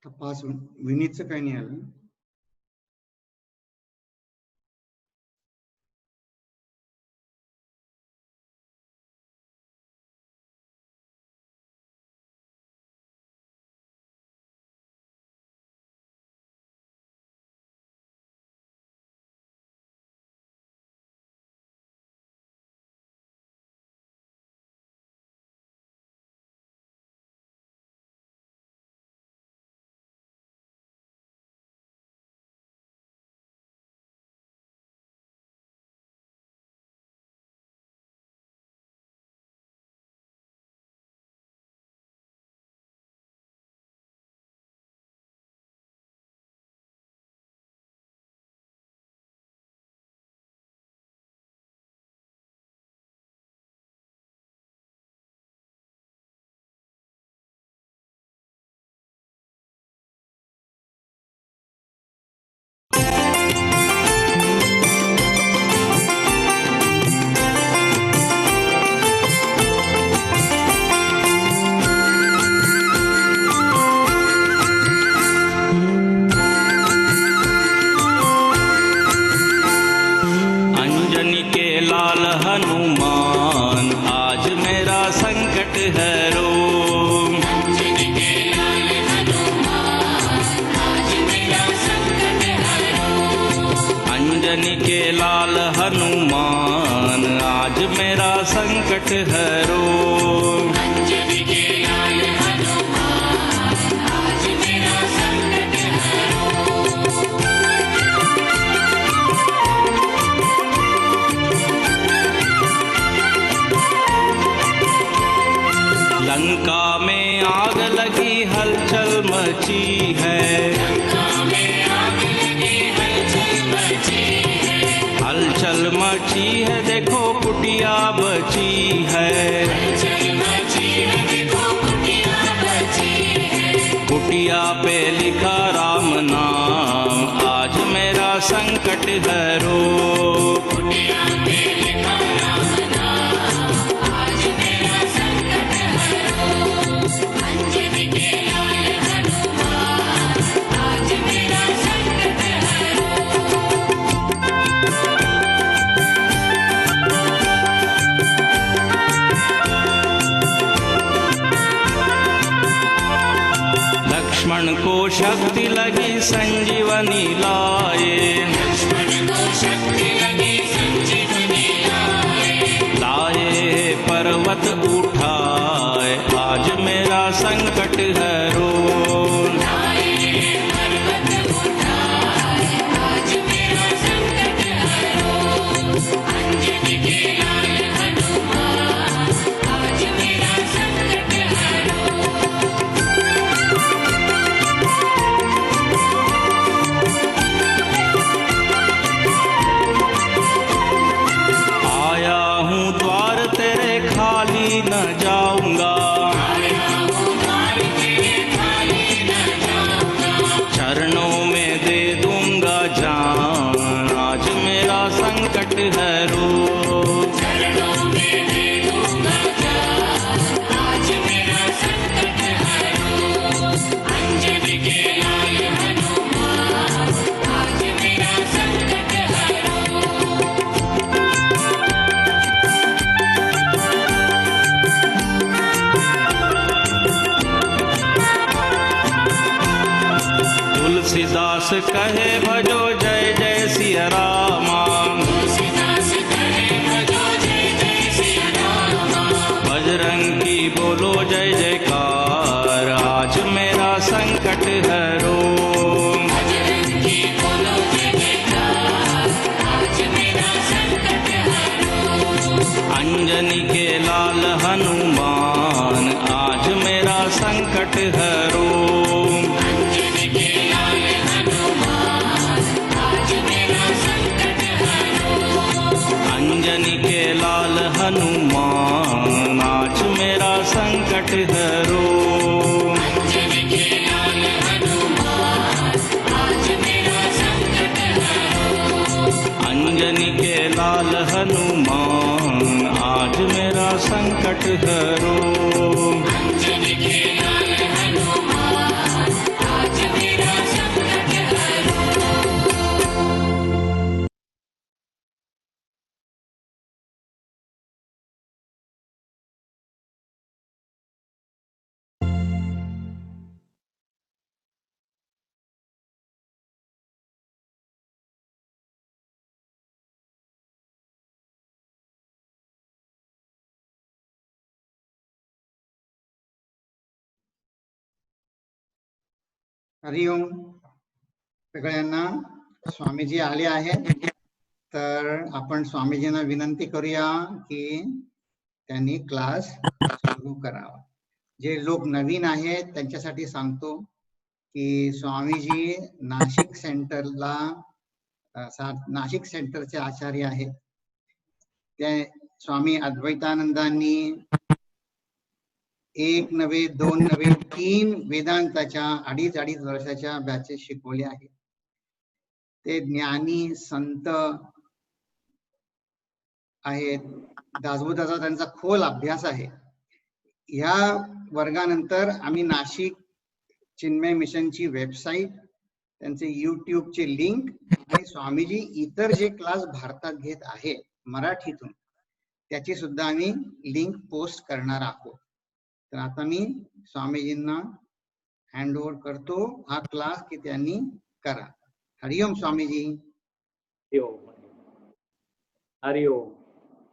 तपासून विनीतचं काही नाही आलं. हनुमान आज मेरा संकट हरो। अंजनी के लाल हनुमान आज मेरा संकट हरो। लंका में आग लगी हलचल मची है। हलचल मची है देखो कुटिया बची है। कुटिया पे लिखा राम नाम आज मेरा संकट हरो। लक्ष्मण को शक्ति लगी संजीवनी लाए। लाए पर्वत उठाए आज मेरा संकट हरो। खाली न जाऊंगा चरणों में दे दूंगा जान आज मेरा संकट हरो। तुलसीदास कहे भजो जय जय सिया रामा। बजरंगी बोलो जय जयकार आज मेरा संकट हरो। अंजनी के लाल हनुमान आज मेरा संकट हरो। अंजनी के लाल हनुमान आज मेरा संकट हरो। अंजनी के लाल हनुमान आज मेरा संकट हरो। अंजनी के लाल हनुमान आज हरिओम सगळ्यांना. स्वामीजी आले आहेत, तर आपण स्वामीजींना विनंती करूया की त्यांनी क्लास सुरू करावा. जे लोक नवीन आहेत त्यांच्यासाठी सांगतो की स्वामीजी नाशिक सेंटरला नाशिक सेंटरचे आचार्य आहेत. ते स्वामी अद्वैतानंदांनी 1 नव्हे 2 नव्हे 3 वेदांताच्या अडीच वर्षाच्या बॅचेस शिकवले आहेत. ते ज्ञानी संत आहेत. दासबोधाचा त्यांचा खोल अभ्यास आहे. या वर्गानंतर आम्ही नाशिक चिन्मय मिशनची वेबसाईट, त्यांचे युट्यूबचे लिंक आणि स्वामीजी इतर जे क्लास भारतात घेत आहेत मराठीतून त्याची सुद्धा आम्ही लिंक पोस्ट करणार आहोत. तर आता मी स्वामीजींना हँड ओव्हर करतो हा क्लास की त्यांनी करा. हरिओम स्वामीजी. हरिओम. हरिओम.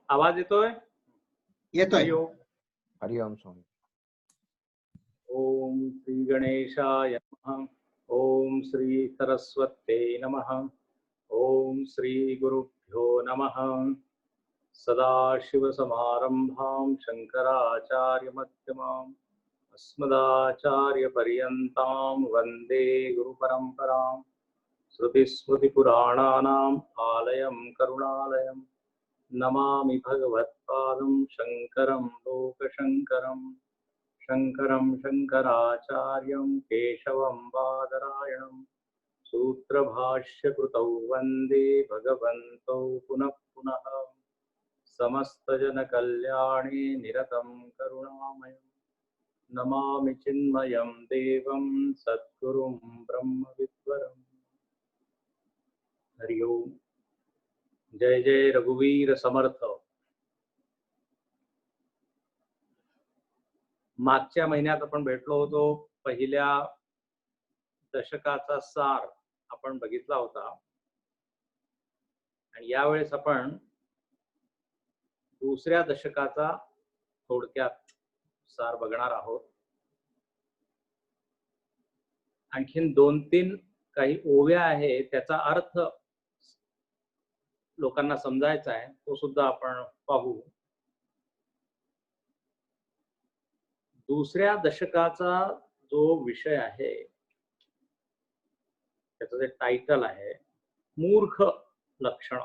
आवाज येतोय? येतोय. हरिओम स्वामी. ओम श्री गणेशाय नमः. ओम श्री सरस्वत्यै नमः. ओम श्री गुरुभ्यो नमः. सदाशिवसमारंभां शंकराचार्यमध्यमाम् अस्मदाचार्यपर्यन्तां वन्दे गुरुपरम्पराम्. श्रुतिस्मृतिपुराणानाम् आलयं करुणालयम्. नमामि भगवत्पादं शङ्करं लोकशङ्करं. शङ्करं शङ्कराचार्यं केशवं बादरायणं. सूत्रभाष्यकृतौ वन्दे भगवन्तौ पुनः पुनः. समस्तजनकल्याणे निरतं करुणामयं. नमामि चिन्मयं देवं सद्गुरुं ब्रह्मविद्वरम्. हरि ओम. जय जय रघुवीर समर्थ. मागच्या महिन्यात आपण भेटलो होतो. पहिल्या दशकाचा सार आपण बघितला होता आणि यावेळेस आपण दुसऱ्या दशकाचा थोडक्यात सार बघणार आहोत. आणखीन 2-3 काही ओव्या आहे, त्याचा अर्थ लोकांना समजायचा आहे, तो सुद्धा आपण पाहू. दुसऱ्या दशकाचा जो विषय आहे त्याचं जे टायटल आहे मूर्ख लक्षण.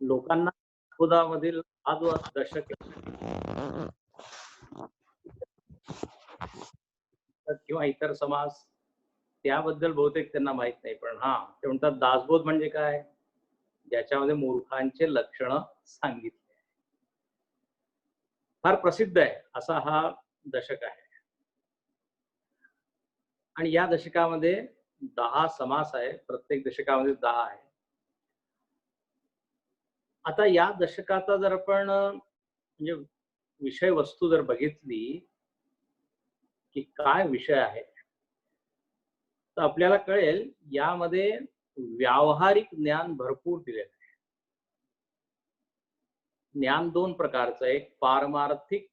लोकांना खुदामधील हा जो दशक किंवा इतर समाज त्याबद्दल बहुतेक त्यांना माहित नाही, पण ते म्हणतात दासबोध म्हणजे काय, ज्याच्यामध्ये मूर्खांचे लक्षण सांगितले. फार प्रसिद्ध आहे असा हा दशक आहे आणि या दशकामध्ये 10 समास आहे. प्रत्येक दशकामध्ये 10 आहे. आता या दशकाचा जर आपण म्हणजे विषय वस्तू जर बघितली की काय विषय आहे तर आपल्याला कळेल यामध्ये व्यावहारिक ज्ञान भरपूर दिलेलं आहे. ज्ञान 2 प्रकारचं, एक पारमार्थिक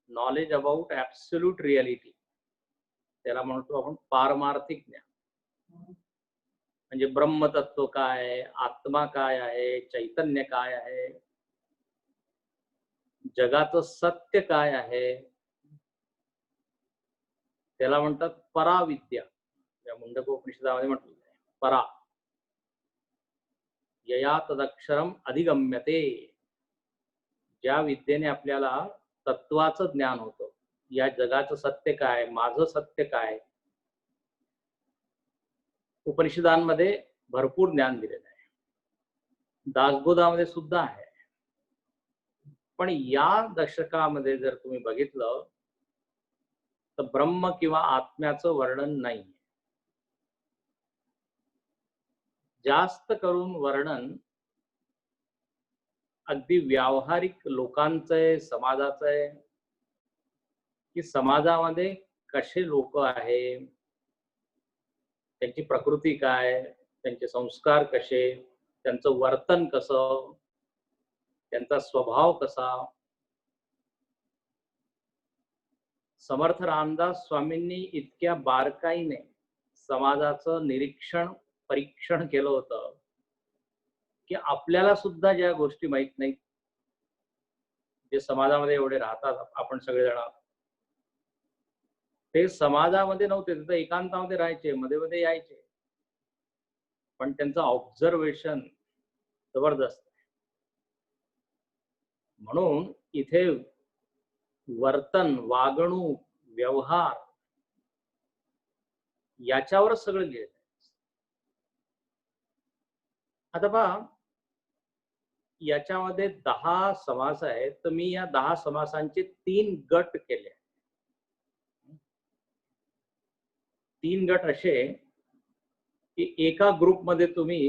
नॉलेज अबाउट ऍब्सोल्यूट रियालिटी, त्याला म्हणतो आपण पारमार्थिक ज्ञान. म्हणजे ब्रह्मतत्व काय, आत्मा काय आहे, चैतन्य काय आहे, जगाचं सत्य काय आहे, त्याला म्हणतात पराविद्या. या मुंडकोपनिषदामध्ये म्हटलं आहे परा. यया तदक्षरम अधिगम्यते. ज्या विद्येने आपल्याला तत्वाचं ज्ञान होतं, या जगाचं सत्य काय, माझं सत्य काय, उपनिषदांमध्ये भरपूर ज्ञान दिलेलं आहे. दासबोधामध्ये सुद्धा आहे. पण या दशकामध्ये जर तुम्ही बघितलं तर ब्रह्म किंवा आत्म्याचं वर्णन नाही. जास्त करून वर्णन अगदी व्यावहारिक लोकांचं आहे, समाजाचं आहे, की समाजामध्ये कसे लोक आहे, त्यांची प्रकृती काय, त्यांचे संस्कार कसे, त्यांचं वर्तन कसं, त्यांचा स्वभाव कसा, समर्थ रामदास स्वामींनी इतक्या बारकाईने समाजाचं निरीक्षण परीक्षण केलं होतं की आपल्याला सुद्धा ज्या गोष्टी माहित नाहीत, जे समाजामध्ये एवढे राहतात आपण सगळेजण, ते समाजामध्ये नव्हते, तिथं एकांतामध्ये राहायचे, मध्ये मध्ये यायचे, पण त्यांचं ऑब्झर्वेशन जबरदस्त. म्हणून इथे वर्तन, वागणूक, व्यवहार याच्यावरच सगळं लिहिलं. आता पहा, याच्यामध्ये 10 समास आहेत, तर मी या 10 समासांचे 3 गट केले. 3 गट असे की एका ग्रुपमध्ये तुम्ही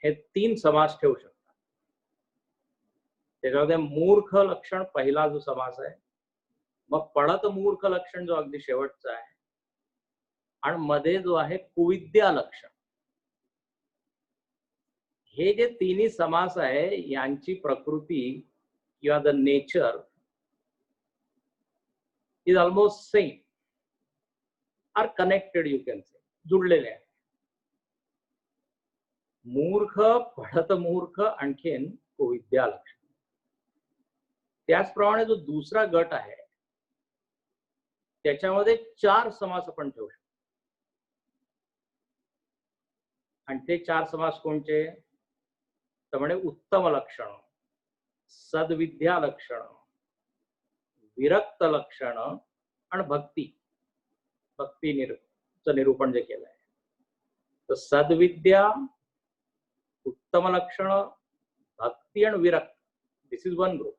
हे 3 समास ठेवू शकता. त्याच्यामध्ये मूर्ख लक्षण पहिला जो समास आहे, मग पढत मूर्ख लक्षण जो अगदी शेवटचा आहे, आणि मध्ये जो आहे कुविद्या लक्षण. हे जे तिन्ही समास आहे यांची प्रकृती किंवा the nature is almost same, are connected, you can say, जुळलेले आहे. मूर्ख, पढत मूर्ख, आणखीन कुविद्या लक्षण. त्याचप्रमाणे जो दुसरा गट आहे त्याच्यामध्ये 4 समास आपण ठेवू शकतो. आणि ते 4 समास कोणते? तर म्हणजे उत्तम लक्षण, सद्विद्या लक्षण, विरक्त लक्षण आणि भक्ती निरूपण जे केलं आहे. तर सद्विद्या, उत्तम लक्षण, भक्ती आणि विरक्त, दिस इज वन ग्रुप.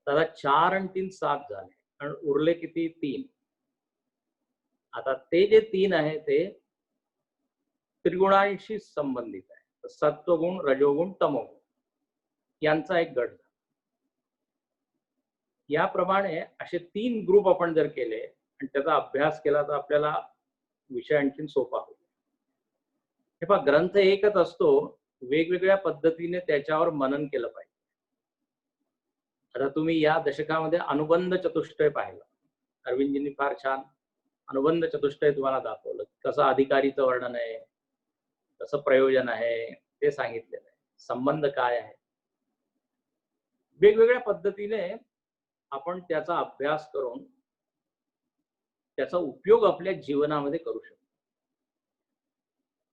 त्याला 4 आणि 3 7 झाले, आणि उरले किती? 3. आता ते जे 3 आहे ते त्रिगुणांशी संबंधित आहे. तर सत्वगुण, रजोगुण, तमोगुण यांचा एक गट. याप्रमाणे असे 3 ग्रुप आपण जर केले आणि त्याचा अभ्यास केला तर आपल्याला विषय आणखीन सोपा होईल. हे पहा, ग्रंथ एकच असतो, वेगवेगळ्या पद्धतीने त्याच्यावर मनन केलं पाहिजे. आता तुम्ही या दशकामध्ये अनुबंध चतुष्टय पाहिलं, अरविंदजींनी फार छान अनुबंध चतुष्टय तुम्हाला दाखवलं. कसं अधिकारीचं वर्णन आहे, कसं प्रयोजन आहे ते सांगितलेलं आहे, संबंध काय आहे. वेगवेगळ्या पद्धतीने आपण त्याचा अभ्यास करून त्याचा उपयोग आपल्या जीवनामध्ये करू शकतो.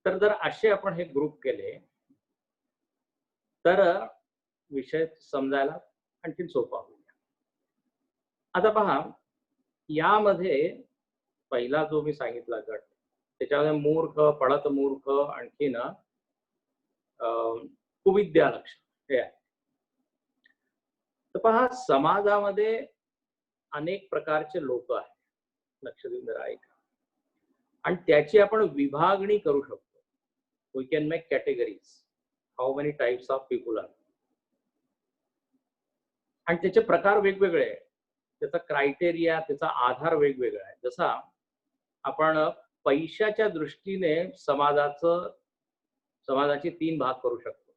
तर जर असे आपण हे ग्रुप केले तर विषय समजायला आणखीन सोपा होईल. आता पहा, यामध्ये पहिला जो मी सांगितला गट, त्याच्यामध्ये मूर्ख, पढत मूर्ख, आणखीन कुविद्या लक्षण हे आहे. तर पहा, समाजामध्ये अनेक प्रकारचे लोक आहेत, लक्ष देऊन जरा ऐका, आणि त्याची आपण विभागणी करू शकतो. We can make categories, how many types of people are, आणि त्याचे प्रकार वेगवेगळे आहेत, त्याचा क्रायटेरिया, त्याचा आधार वेगवेगळा आहे. जसा आपण पैशाच्या दृष्टीने समाजाचे 3 भाग करू शकतो: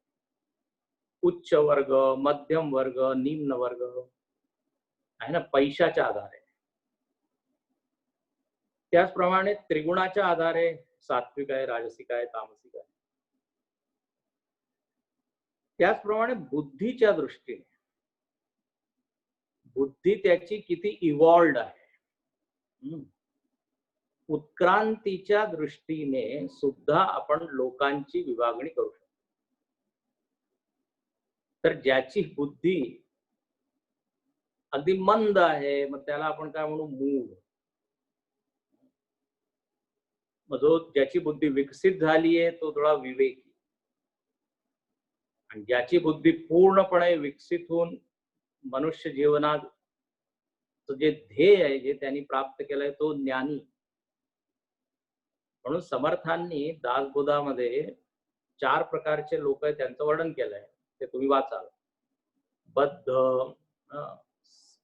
उच्च वर्ग, मध्यम वर्ग, निम्न वर्ग, आहे ना, पैशाच्या आधारे. त्याचप्रमाणे त्रिगुणाच्या आधारे सात्विक आहे, राजसिक आहे, तामसिक आहे. त्याचप्रमाणे बुद्धीच्या दृष्टीने, बुद्धी त्याची किती इव्हॉल्व्ड आहे, उत्क्रांतीच्या दृष्टीने सुद्धा आपण लोकांची विभागणी करू शकतो. तर ज्याची बुद्धी अगदी मंद आहे, मग त्याला आपण काय म्हणू? मूढ. मग जो ज्याची बुद्धी विकसित झाली आहे तो थोडा विवेकी, आणि ज्याची बुद्धी पूर्णपणे विकसित होऊन मनुष्य जीवनात जे ध्येय आहे, जे त्यांनी प्राप्त केलंय, तो ज्ञानी. म्हणून समर्थांनी दासबोधामध्ये 4 प्रकारचे लोक आहेत त्यांचं वर्णन केलंय, ते तुम्ही वाचाल. बद्ध,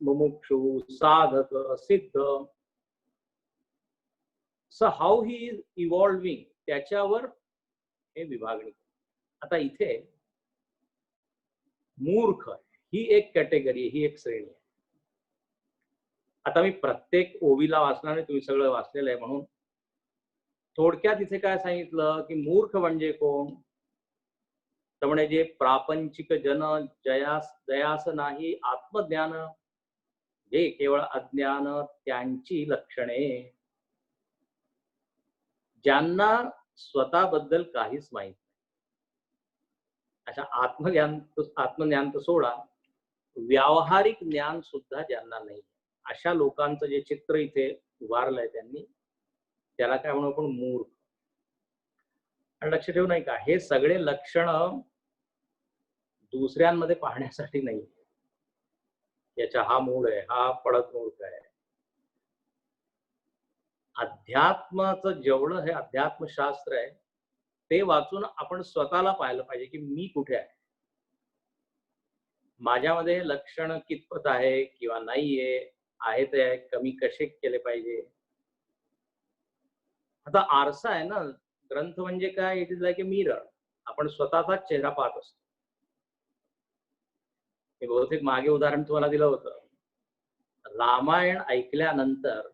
मुमुक्षु, साधक, सिद्ध. So how he is evolving, त्याच्यावर हे विभागणी. आता इथे मूर्ख ही एक कॅटेगरी, ही एक श्रेणी आहे. आता मी प्रत्येक ओवीला वाचणार नाही, तुम्ही सगळं वाचलेलं आहे, म्हणून थोडक्यात इथे काय सांगितलं की मूर्ख म्हणजे कोण, तर म्हणे जे प्रापंचिक जन जयास नाही आत्मज्ञान, जे केवळ अज्ञान त्यांची लक्षणे. ज्यांना स्वतःबद्दल काहीच माहित नाही, अशा आत्मज्ञान तर सोडा, व्यावहारिक ज्ञान सुद्धा ज्यांना नाही, अशा लोकांचं जे चित्र इथे उभारलंय त्यांनी, त्याला काय म्हणू आपण, मूर्ख. आणि लक्ष ठेवू नाही का, हे सगळे लक्षण दुसऱ्यांमध्ये पाहण्यासाठी नाही, याचा हा मूळ आहे, हा पडत मूर्ख आहे. अध्यात्माचं जेवढं हे अध्यात्मशास्त्र आहे ते वाचून आपण स्वतःला पाहिलं पाहिजे की मी कुठे आहे, माझ्यामध्ये लक्षण कितपत आहे किंवा नाहीये, आहे ते कमी कसे केले पाहिजे. आता आरसा आहे ना, ग्रंथ म्हणजे काय, it is like a mirror. आपण स्वतःचाच चेहरा पाहत असतो. मी बहुतेक मागे उदाहरण तुम्हाला दिलं होतं. रामायण ऐकल्यानंतर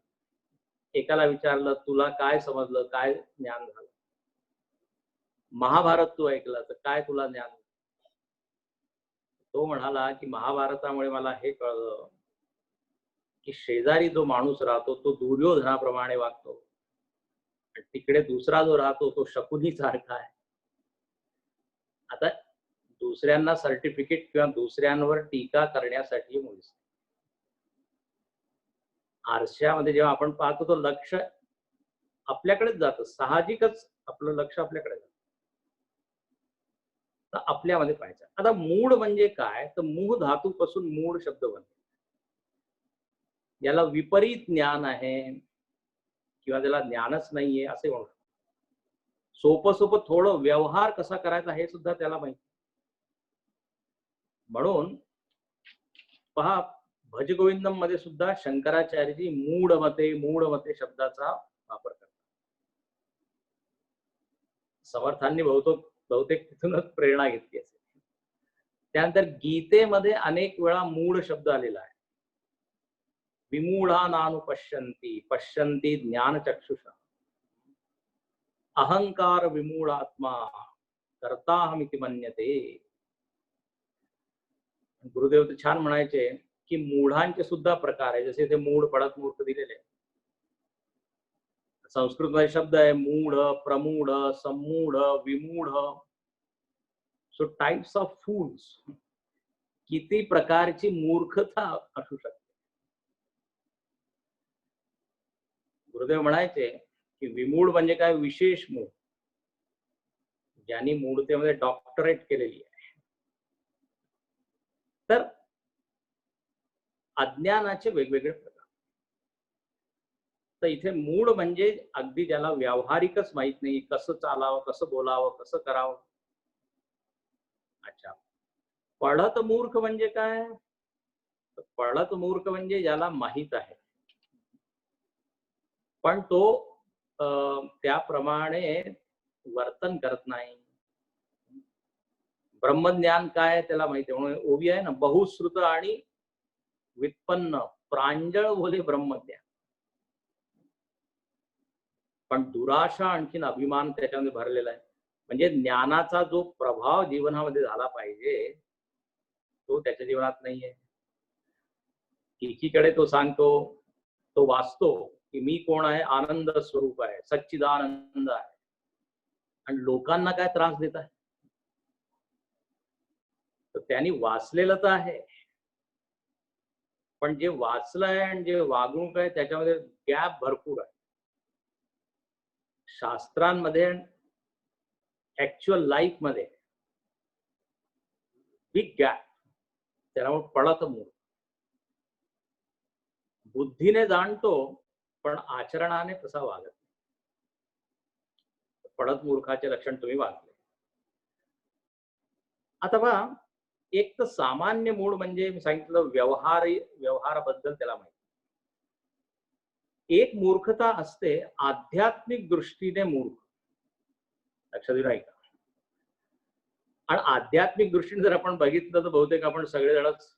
एकाला विचारलं तुला काय समजलं, काय ज्ञान झालं. महाभारत तू ऐकलं तर काय तुला ज्ञान. तो म्हणाला की महाभारतामुळे मला हे कळलं की शेजारी जो माणूस राहतो तो दुर्योधनाप्रमाणे वागतो, तिकडे दुसरा जो राहतो तो शकुनी सारखा आहे. आता दुसऱ्यांना सर्टिफिकेट किंवा दुसऱ्यांवर टीका करण्यासाठी मुळीच आरशामध्ये जेव्हा आपण पाहतो तो लक्ष आपल्याकडेच जातं, साहजिकच आपलं लक्ष आपल्याकडे जातं. तर आपल्यामध्ये पाहायचं. आता मूळ म्हणजे काय, तर मूळ धातूपासून मूळ शब्द बनतो. याला विपरीत ज्ञान आहे किंवा त्याला ज्ञानच नाहीये असे म्हणू. सोपं सोपं थोडं व्यवहार कसा करायचा हे सुद्धा त्याला माहिती. म्हणून पहा, भजगोविंदम मध्ये सुद्धा शंकराचार्यजी मूढ मते शब्दाचा वापर करतात. समर्थांनी बहुतेक तिथूनच प्रेरणा घेतली असेल. त्यानंतर गीतेमध्ये अनेक वेळा मूढ शब्द आलेला आहे. विमूढा नानुपश्यन्ति पश्यन्ति ज्ञानचक्षुषा, अहंकार विमूढात्मा कर्ताहमिति मन्यते. गुरुदेव तर छान म्हणायचे की मूढांचे सुद्धा प्रकार आहे, जसे ते मूढ पडत मूर्ख दिलेले. संस्कृत मध्ये शब्द आहे मूढ, प्रमूढ, सम्मूढ, विमूढ. सो टाइप्स ऑफ फूल्स. किती प्रकारची मूर्खता असू शकते. गुरुदेव म्हणायचे की विमूढ म्हणजे काय, विशेष मूढ, ज्यांनी मूढतेमध्ये डॉक्टरेट केलेली आहे. तर अज्ञानाचे वेगवेगळे प्रकार. तर इथे मूढ म्हणजे अगदी ज्याला व्यावहारिकच माहित नाही, कसं चालावं, कसं बोलावं, कसं करावं. अच्छा, पढत मूर्ख म्हणजे काय, पढत मूर्ख म्हणजे ज्याला माहित आहे पण तो त्याप्रमाणे वर्तन करत नाही. ब्रह्मज्ञान काय त्याला माहिती आहे, म्हणून ओवी आहे ना, बहुश्रुत आणि व्युत्पन्न प्रांजळ बोले ब्रह्मज्ञान. पण दुराशा आणखीन अभिमान त्याच्यामध्ये भरलेला आहे. म्हणजे ज्ञानाचा जो प्रभाव जीवनामध्ये झाला पाहिजे तो त्याच्या जीवनात नाहीये. एकीकडे तो सांगतो, तो वाचतो की मी कोण आहे, आनंद स्वरूप आहे, सच्चिदानंद आहे, आणि लोकांना काय त्रास देत आहे. तर त्यांनी वाचलेलं तर आहे, पण जे वाचलंय आणि जे वागणूक आहे त्याच्यामध्ये गॅप भरपूर आहे. शास्त्रांमध्ये ऍक्च्युअल लाईफ मध्ये बिग गॅप. त्यामुळे पडत मूर्ख. बुद्धीने जाणतो पण आचरणाने तसा वागत नाही. पडत मूर्खाचे लक्षण तुम्ही वाचले. आता पहा, एक तर सामान्य मूळ म्हणजे मी सांगितलं व्यवहाराबद्दल त्याला माहिती. एक मूर्खता असते आध्यात्मिक दृष्टीने मूर्ख. लक्षात येईल का. आणि आध्यात्मिक दृष्टीने जर आपण बघितलं तर बहुतेक आपण सगळेजणच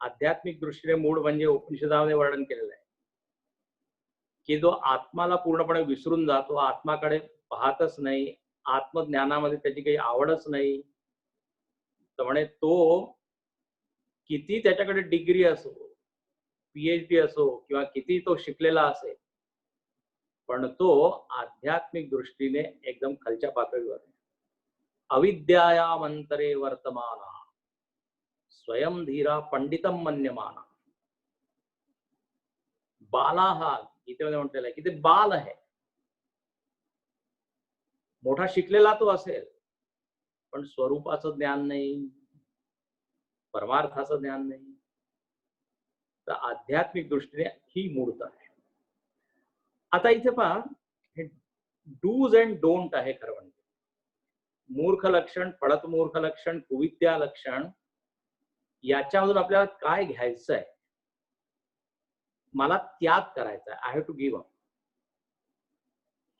आध्यात्मिक दृष्टीने मूळ म्हणजे उपनिषदामध्ये वर्णन केलेलं आहे की जो आत्माला पूर्णपणे विसरून जातो, आत्माकडे पाहतच नाही, आत्मज्ञानामध्ये त्याची काही आवडच नाही, तर म्हणे तो किती त्याच्याकडे डिग्री असो, PhD असो किंवा किती तो शिकलेला असेल, पण तो आध्यात्मिक दृष्टीने एकदम खालच्या पातळीवर आहे. अविद्यायामंतरे वर्तमाना स्वयं धीरा पंडितम मन्यमाना. बाला हा गीतेमध्ये म्हटलेला आहे की ते बाल आहे. मोठा शिकलेला तो असेल पण स्वरूपाचं ज्ञान नाही, परमार्थाचं ज्ञान नाही. तर आध्यात्मिक दृष्टीने ही मूर्त आहे. आता इथे पहा, हे डूज अँड डोंट आहे खरं म्हणजे. मूर्ख लक्षण, पडत मूर्ख लक्षण, कुविद्या लक्षण, याच्यामधून आपल्याला काय घ्यायचं आहे? मला त्याग करायचा आहे. I have to give up.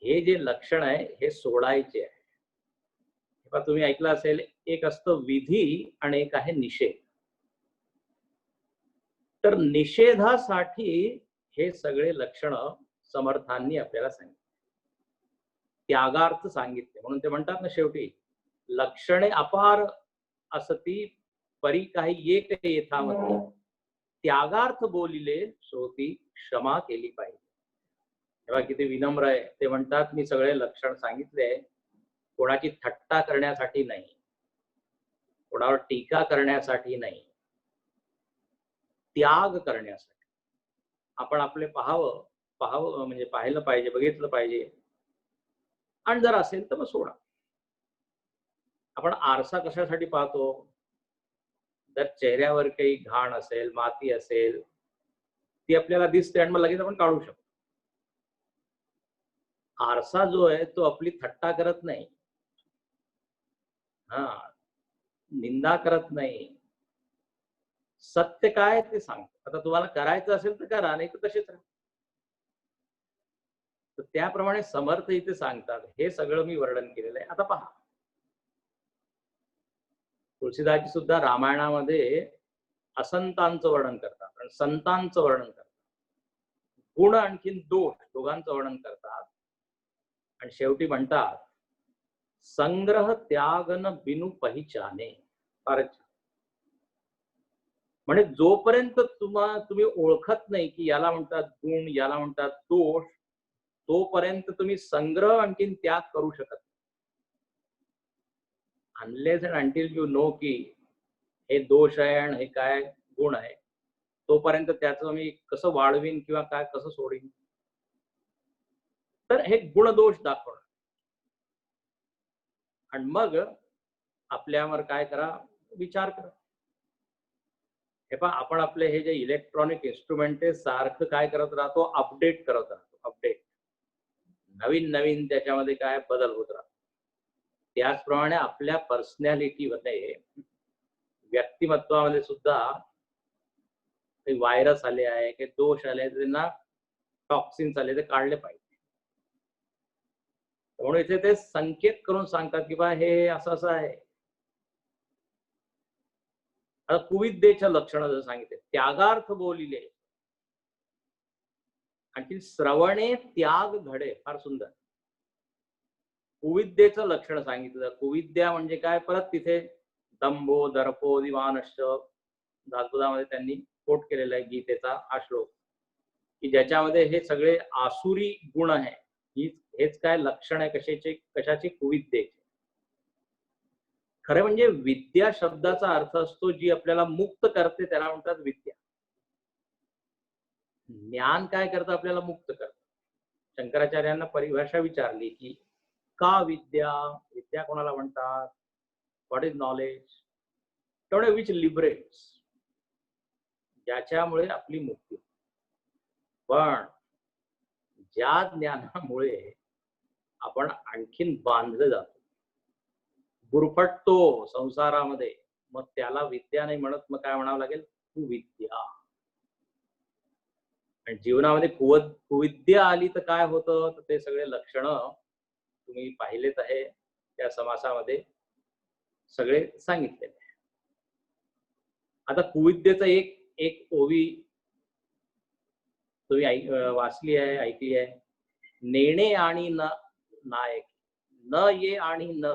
हे जे लक्षण आहे हे सोडायचे आहे. तुम्ही ऐकलं असेल, एक असतं विधी आणि एक आहे निषेध. तर निषेधासाठी हे सगळे लक्षण समर्थांनी आपल्याला सांगितले, त्यागार्थ सांगितले. म्हणून ते म्हणतात ना शेवटी, लक्षणे अपार असती परी काही एक येथावती, त्यागार्थ बोलिले श्रोती क्षमा केली पाहिजे. तेव्हा किती विनम्र आहे. ते म्हणतात मी सगळे लक्षण सांगितले कोणाची थट्टा करण्यासाठी नाही, कोणावर टीका करण्यासाठी नाही, त्याग करण्यासाठी. आपण आपले पाहावं म्हणजे पाहिलं पाहिजे, बघितलं पाहिजे, आणि जर असेल तर मग सोडा. आपण आरसा कशासाठी पाहतो? जर चेहऱ्यावर काही घाण असेल, माती असेल, ती आपल्याला दिसते आणि मग लगेच आपण काढू शकतो. आरसा जो आहे तो आपली थट्टा करत नाही, निंदा करत नाही, सत्य काय ते सांगतो. आता तुम्हाला करायचं असेल तर करा, नाही तर तसेच राहा. तर त्याप्रमाणे समर्थ इथे सांगतात. हे सगळं मी वर्णन केलेलं आहे. आता पहा, तुळशीदासजी सुद्धा रामायणामध्ये असंतांचं वर्णन करतात आणि संतांचं वर्णन करतात, गुण आणखीन दोष दोघांचं वर्णन करतात, आणि शेवटी म्हणतात संग्रह त्यागन बिनु पहिचाने. फारच म्हणजे जोपर्यंत तुम्ही ओळखत नाही की याला म्हणतात गुण, याला म्हणतात दोष, तोपर्यंत तुम्ही संग्रह आणखीन त्याग करू शकत नाही. Unless and until you know की हे दोष आहे आणि हे काय गुण आहे, तोपर्यंत त्याचं मी कसं वाढवीन किंवा काय कसं सोडीन. तर हे गुणदोष दाखवणं, आणि मग आपल्यावर काय करा, विचार करा. हे पहा, आपण आपले हे जे इलेक्ट्रॉनिक इन्स्ट्रुमेंट आहे सारखं काय करत राहतो, अपडेट करत राहतो. अपडेट, नवीन नवीन त्याच्यामध्ये काय बदल होत राहतो. त्याचप्रमाणे आपल्या पर्सनॅलिटीमध्ये, व्यक्तिमत्वामध्ये सुद्धा काही व्हायरस आले आहे, काही दोष आले, त्यांना टॉक्सिन्स आले, ते काढले पाहिजे. म्हणून इथे ते संकेत करून सांगतात की बा हे असं असं आहे. आता कुविद्येच्या लक्षण जर सांगितले, त्यागार्थ बोलिले, आणखी श्रवणे त्याग घडे. फार सुंदर. कुविद्येचं लक्षण सांगितलं. कुविद्या म्हणजे काय? परत तिथे दंभो दर्पो दिवानश्च, दासबोधामध्ये त्यांनी कोट केलेला आहे गीतेचा हा श्लोक, की ज्याच्यामध्ये हे सगळे आसुरी गुण आहे. हेच काय लक्षण आहे कशाची? कुविद्येचे. खरं म्हणजे विद्या शब्दाचा अर्थ असतो जी आपल्याला मुक्त करते, त्याला म्हणतात विद्या. ज्ञान काय करतं? आपल्याला मुक्त करतं. शंकराचार्यांना परिभाषा विचारली की का विद्या, विद्या कोणाला म्हणतात, व्हॉट इज नॉलेज? तेवढे विच लिबरेट्स, ज्याच्यामुळे आपली मुक्ती. पण ज्या ज्ञानामुळे आपण आणखीन बांधलं जातो, गुरफटतो संसारामध्ये, मग त्याला विद्या नाही म्हणत, मग काय म्हणावं लागेल? कुविद्या. आणि जीवनामध्ये कुविद्या आली तर काय होतं? तर ते सगळे लक्षण तुम्ही पाहिलेत आहे त्या समासामध्ये सगळे सांगितलेले. आता कुविद्येचं एक एक ओवी तुम्ही वाचली आहे, ऐकली आहे. नेणे आणि न नायक, न ये आणि न,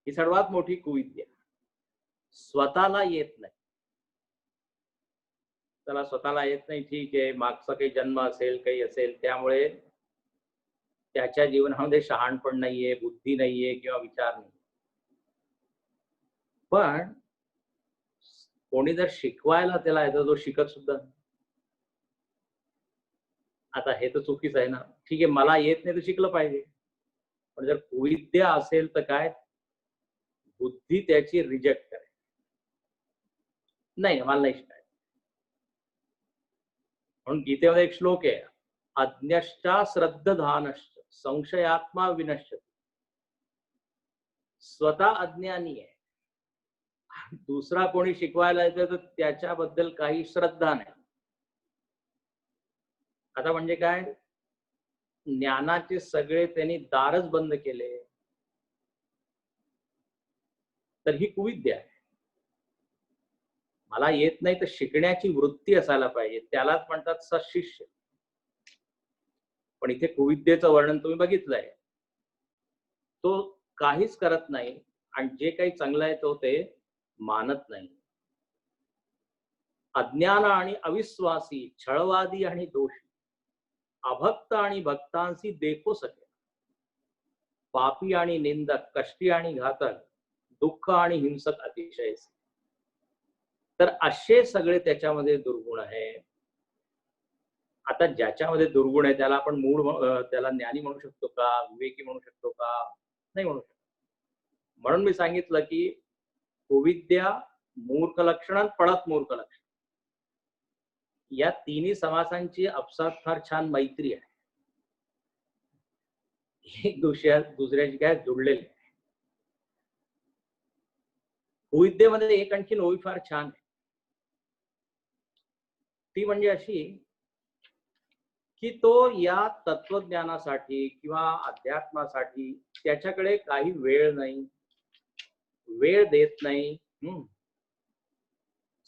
ही सर्वात मोठी कुविद्या. स्वतःला येत नाही. त्याला स्वतःला येत नाही, ठीक आहे, मागचा काही जन्म असेल, काही असेल, त्यामुळे त्याच्या जीवनामध्ये शहाणपण नाहीये, बुद्धी नाहीये किंवा विचार नाही. पण कोणी जर शिकवायला त्याला येतं, तो शिकत सुद्धा नाही. आता हे तर चुकीच आहे ना. ठीक आहे, मला येत नाही तर शिकलं पाहिजे, पण जर कुविद्या असेल तर काय, बुद्धी त्याची रिजेक्ट करेल. नाही, मला नाही शिकायचं. म्हणून गीतेमध्ये एक श्लोक आहे, अज्ञश्चा श्रद्धधानश्च संशयात्मा विनश्यति. स्वतः अज्ञानी आहे, दुसरा कोणी शिकवायला येतं तर त्याच्याबद्दल काही श्रद्धा नाही. आता म्हणजे काय, ज्ञानाचे सगळे त्यांनी दारच बंद केले, तर ही कुविद्या आहे. मला येत नाही तर शिकण्याची वृत्ती असायला पाहिजे, त्यालाच म्हणतात सशिष्य. पण इथे कुविद्येचं वर्णन तुम्ही बघितलंय, तो काहीच करत नाही आणि जे काही चांगलं आहे तो ते मानत नाही. अज्ञान आणि अविश्वासी, छळवादी आणि दोषी, अभक्त आणि भक्तांशी देखो सके, पापी आणि निंदक, कष्टी आणि घातक, दुःख आणि हिंसक अतिशय. तर असे सगळे त्याच्यामध्ये दुर्गुण आहे. आता ज्याच्यामध्ये दुर्गुण आहे त्याला आपण त्याला ज्ञानी म्हणू शकतो का, विवेकी म्हणू शकतो का? नाही म्हणू शकतो. म्हणून मी सांगितलं की कुविद्या, मूर्ख लक्षण आणि पडत मूर्ख लक्षण, या तिन्ही समासांची आपसात फार छान मैत्री आहे. एक दुसऱ्याची काय जुळलेली आहे. कुविद्येमध्ये एक आणखीन ओवी फार छान आहे. ती म्हणजे अशी की तो या तत्वज्ञानासाठी किंवा अध्यात्मासाठी त्याच्याकडे काही वेळ नाही, वेळ देत नाही.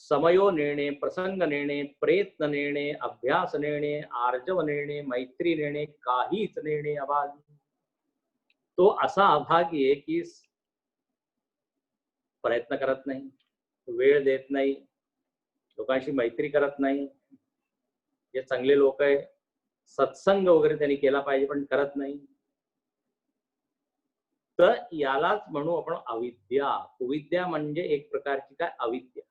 समयो नेणे, प्रसंग नेणे, प्रयत्न नेणे, अभ्यास नेणे, आर्जव नेणे, मैत्री नेणे, काहीच नेणे अभागी. तो असा अभागी आहे की प्रयत्न करत नाही, वेळ देत नाही, लोकांशी मैत्री करत नाही. जे चांगले लोक आहे, सत्संग वगैरे त्यांनी केला पाहिजे पण करत नाही. तर यालाच म्हणू आपण अविद्या. कुविद्या म्हणजे एक प्रकारची काय, अविद्या.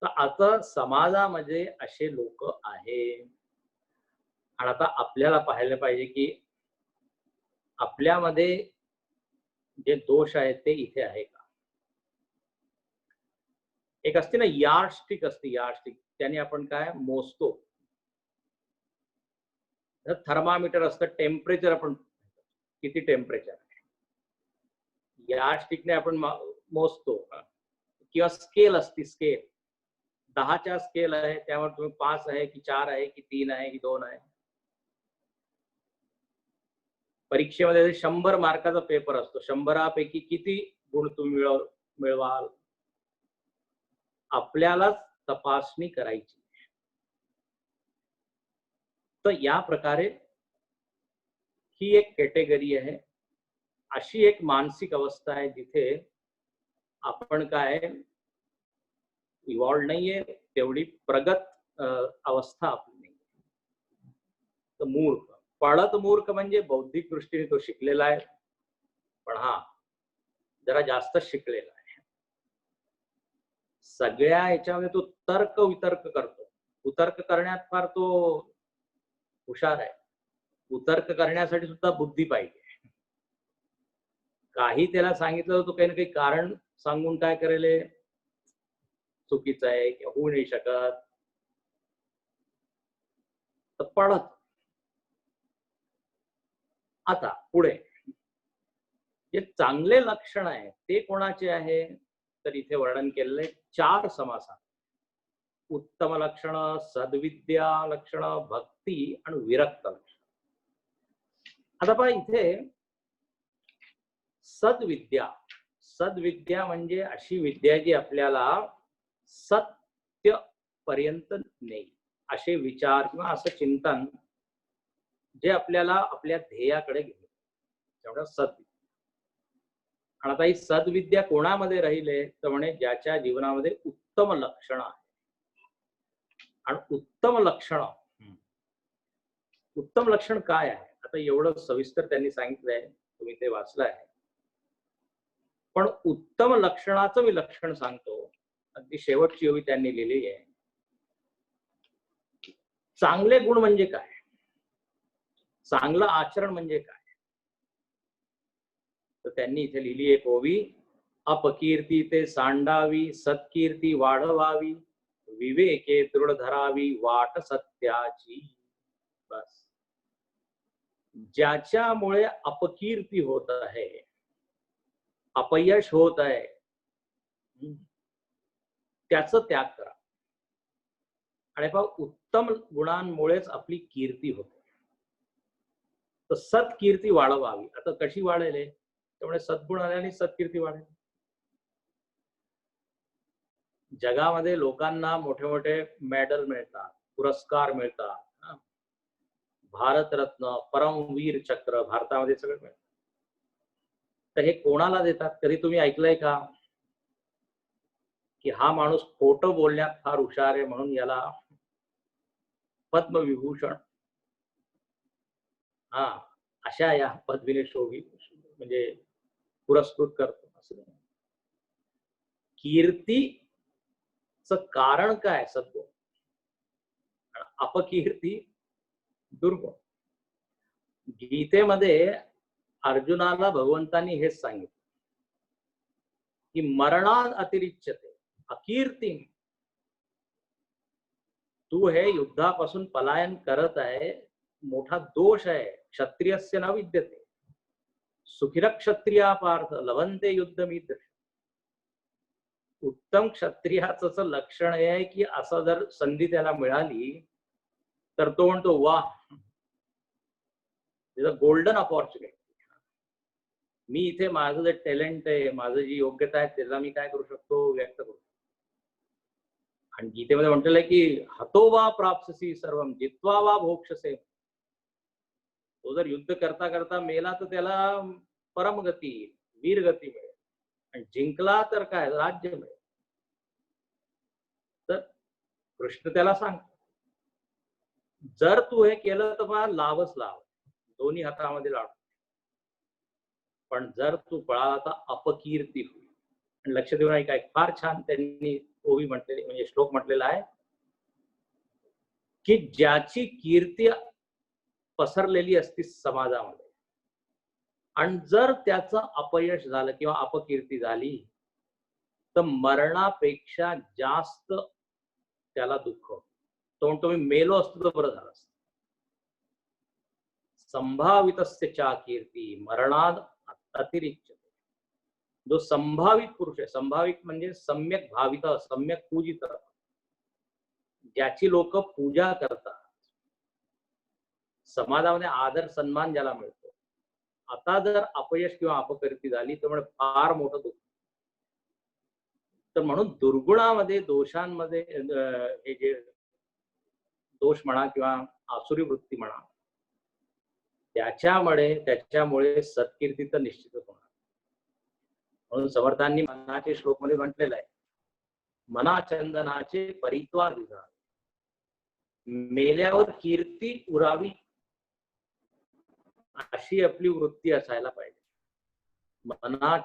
तर आता समाजामध्ये असे लोक आहे आणि आता आपल्याला पाहायला पाहिजे की आपल्यामध्ये जे दोष आहेत ते इथे आहे का. एक असते ना यार्डस्टिक असते, यार्डस्टिक, त्याने आपण काय मोजतो. थर्मामीटर असतं, टेम्परेचर आपण किती टेम्परेचर आहे, यार्डस्टिकने आपण मोजतो. किंवा स्केल असते, स्केल 10च्या स्केल आहे, त्यावर तुम्ही 5 आहे की 4 आहे की 3 आहे की 2 आहे. परीक्षेमध्ये 100 मार्काचा पेपर असतो, 100पैकी किती गुण तुम्ही मिळवाल, आपल्यालाच तपासणी करायची. तर या प्रकारे ही एक कॅटेगरी आहे, अशी एक मानसिक अवस्था आहे जिथे आपण काय इव्हॉल्व नाहीये, तेवढी प्रगत अवस्था आपली नाही. तर मूर्ख, पडत मूर्ख म्हणजे बौद्धिक दृष्टीने तो शिकलेला आहे, पण हा जरा जास्त शिकलेला आहे. सगळ्या याच्यामध्ये तो तर्क वितर्क करतो. उतर्क करण्यात फार तो हुशार आहे. उतर्क करण्यासाठी सुद्धा बुद्धी पाहिजे. काही त्याला सांगितलं तो काही ना काही कारण सांगून काय करेल, चुकीचं आहे किंवा होऊ नाही शकत, तर पडत. आता पुढे जे चांगले लक्षण आहे ते कोणाचे आहे, तर इथे वर्णन केलेले 4 समासात. उत्तम लक्षण, सद्विद्या लक्षण, भक्ती आणि विरक्त लक्षण. आता पहा इथे सद्विद्या, सद्विद्या म्हणजे अशी विद्या जी आपल्याला सत्य पर्यंत नेईल, असे विचार किंवा असं चिंतन जे आपल्याला आपल्या ध्येयाकडे घेऊन, तेवढं सद्विद्या. आणि आता ही सद्विद्या कोणामध्ये राहिले तर म्हणे ज्याच्या जीवनामध्ये उत्तम लक्षण आहे. आणि उत्तम लक्षण काय आहे, आता एवढं सविस्तर त्यांनी सांगितलंय, तुम्ही ते वाचलं आहे. पण उत्तम लक्षणाचं मी लक्षण सांगतो, अगदी शेवटची ओवी त्यांनी लिहिली आहे. चांगले गुण म्हणजे काय, चांगलं आचरण म्हणजे काय, तर त्यांनी इथे लिहिली एक ओवी. अपकीर्ती ते सांडावी, सत्कीर्ती वाढवावी, विवेके दृढ धरावी वाट सत्याची. बस. ज्याच्यामुळे अपकीर्ती होत आहे, अपयश होत आहे, त्याचं त्याग करा. आणि उत्तम गुणांमुळेच आपली कीर्ती होते. तर सत्कीर्ती वाढवावी. आता कशी वाढेल, त्यामुळे सद्गुण आल्याने सत्कीर्ती वाढेल. जगामध्ये लोकांना मोठे मोठे मेडल मिळतात, पुरस्कार मिळतात, भारतरत्न, परमवीर चक्र भारतामध्ये सगळं मिळतं. तर हे कोणाला देतात, कधी तुम्ही ऐकलंय का की हा माणूस खोटं बोलण्यात फार हुशार आहे म्हणून याला पद्मविभूषण अशा या पदवीने म्हणजे पुरस्कृत करतो, असं नाही. कीर्तीचं कारण काय, सद्गुण. अपकीर्ती दुर्गुण. गीतेमध्ये अर्जुनाला भगवंतांनी हेच सांगितलं की मरणात अतिरिच्यते अकीर्ती. तू हे युद्धापासून पलायन करत आहे, मोठा दोष आहे. क्षत्रियस्य न विद्यते सुखिर क्षत्रिया पार्थ लभन्ते युद्धमित्र. उत्तम क्षत्रियाचं लक्षण हे आहे की असं जर संधी त्याला मिळाली तर तो म्हणतो वा, गोल्डन अपॉर्च्युनिटी. मी इथे माझं जे टॅलेंट आहे, माझं जी योग्यता आहे, त्याला मी काय करू शकतो, व्यक्त करू. आणि गीतेमध्ये म्हटलेलं आहे की हतो वा प्राप्स्यसि सर्वम जित्वा वा भोक्षसे. तो जर युद्ध करता करता मेला तर त्याला परमगती, वीरगती मिळेल. आणि जिंकला तर काय, राज्य मिळेल. तर कृष्ण त्याला सांगतो, जर तू हे केलं तर मला लाभच लाभ, दोन्ही हातामध्ये लाभ. पण जर तू पळाला तर अपकीर्ती होईल. आणि लक्ष देऊन ऐका, फार छान त्यांनी ओवी म्हटलेली, म्हणजे श्लोक म्हटलेला आहे की ज्याची कीर्ती पसरलेली असती समाजामध्ये, आणि जर त्याचं अपयश झालं किंवा अपकीर्ती झाली तर मरणापेक्षा जास्त त्याला दुःख. तो म्हणतो मी मेलो असतो तर बरं झालं असतं. संभावितस्य चा कीर्ती मरणाद अतिरिच्यते. जो संभावित पुरुष आहे, संभावित म्हणजे सम्यक भावित, सम्यक पूजित, ज्याची लोक पूजा करतात, समाजामध्ये आदर सन्मान ज्याला मिळतो, आता जर अपयश किंवा अपकीर्ती झाली तर म्हणजे फार मोठं दुःख. तर म्हणून दुर्गुणामध्ये, दोषांमध्ये, हे जे दोष म्हणा किंवा आसुरी वृत्ती म्हणा, त्याच्यामुळे सत्कीर्ती तर निश्चितच होणार. म्हणून समर्थांनी मनाचे श्लोक मध्ये म्हटलेलं आहे, मना चंदनाचे परित्वा दिसा, मेल्यावर कीर्ती उरावी अशी आपली वृत्ती असायला पाहिजे. मना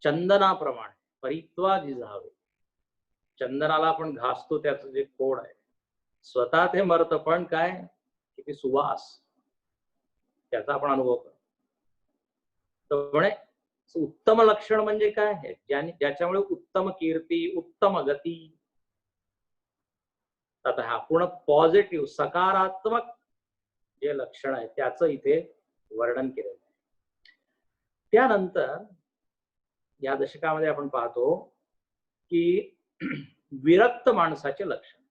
चंदनाप्रमाणे परित्वा दिसावे. चंदनाला आपण घासतो, त्याचं जे खोड आहे, स्वतः ते मरत, पण काय किती सुवास त्याचा आपण अनुभव करतो. तर म्हणे उत्तम लक्षण म्हणजे काय आहे, ज्याच्यामुळे उत्तम कीर्ती, उत्तम गती. आता हा पूर्ण पॉझिटिव्ह, सकारात्मक जे लक्षण आहे त्याचं इथे वर्णन केलेलं आहे. त्यानंतर या दशकामध्ये आपण पाहतो की विरक्त माणसाचे लक्षण.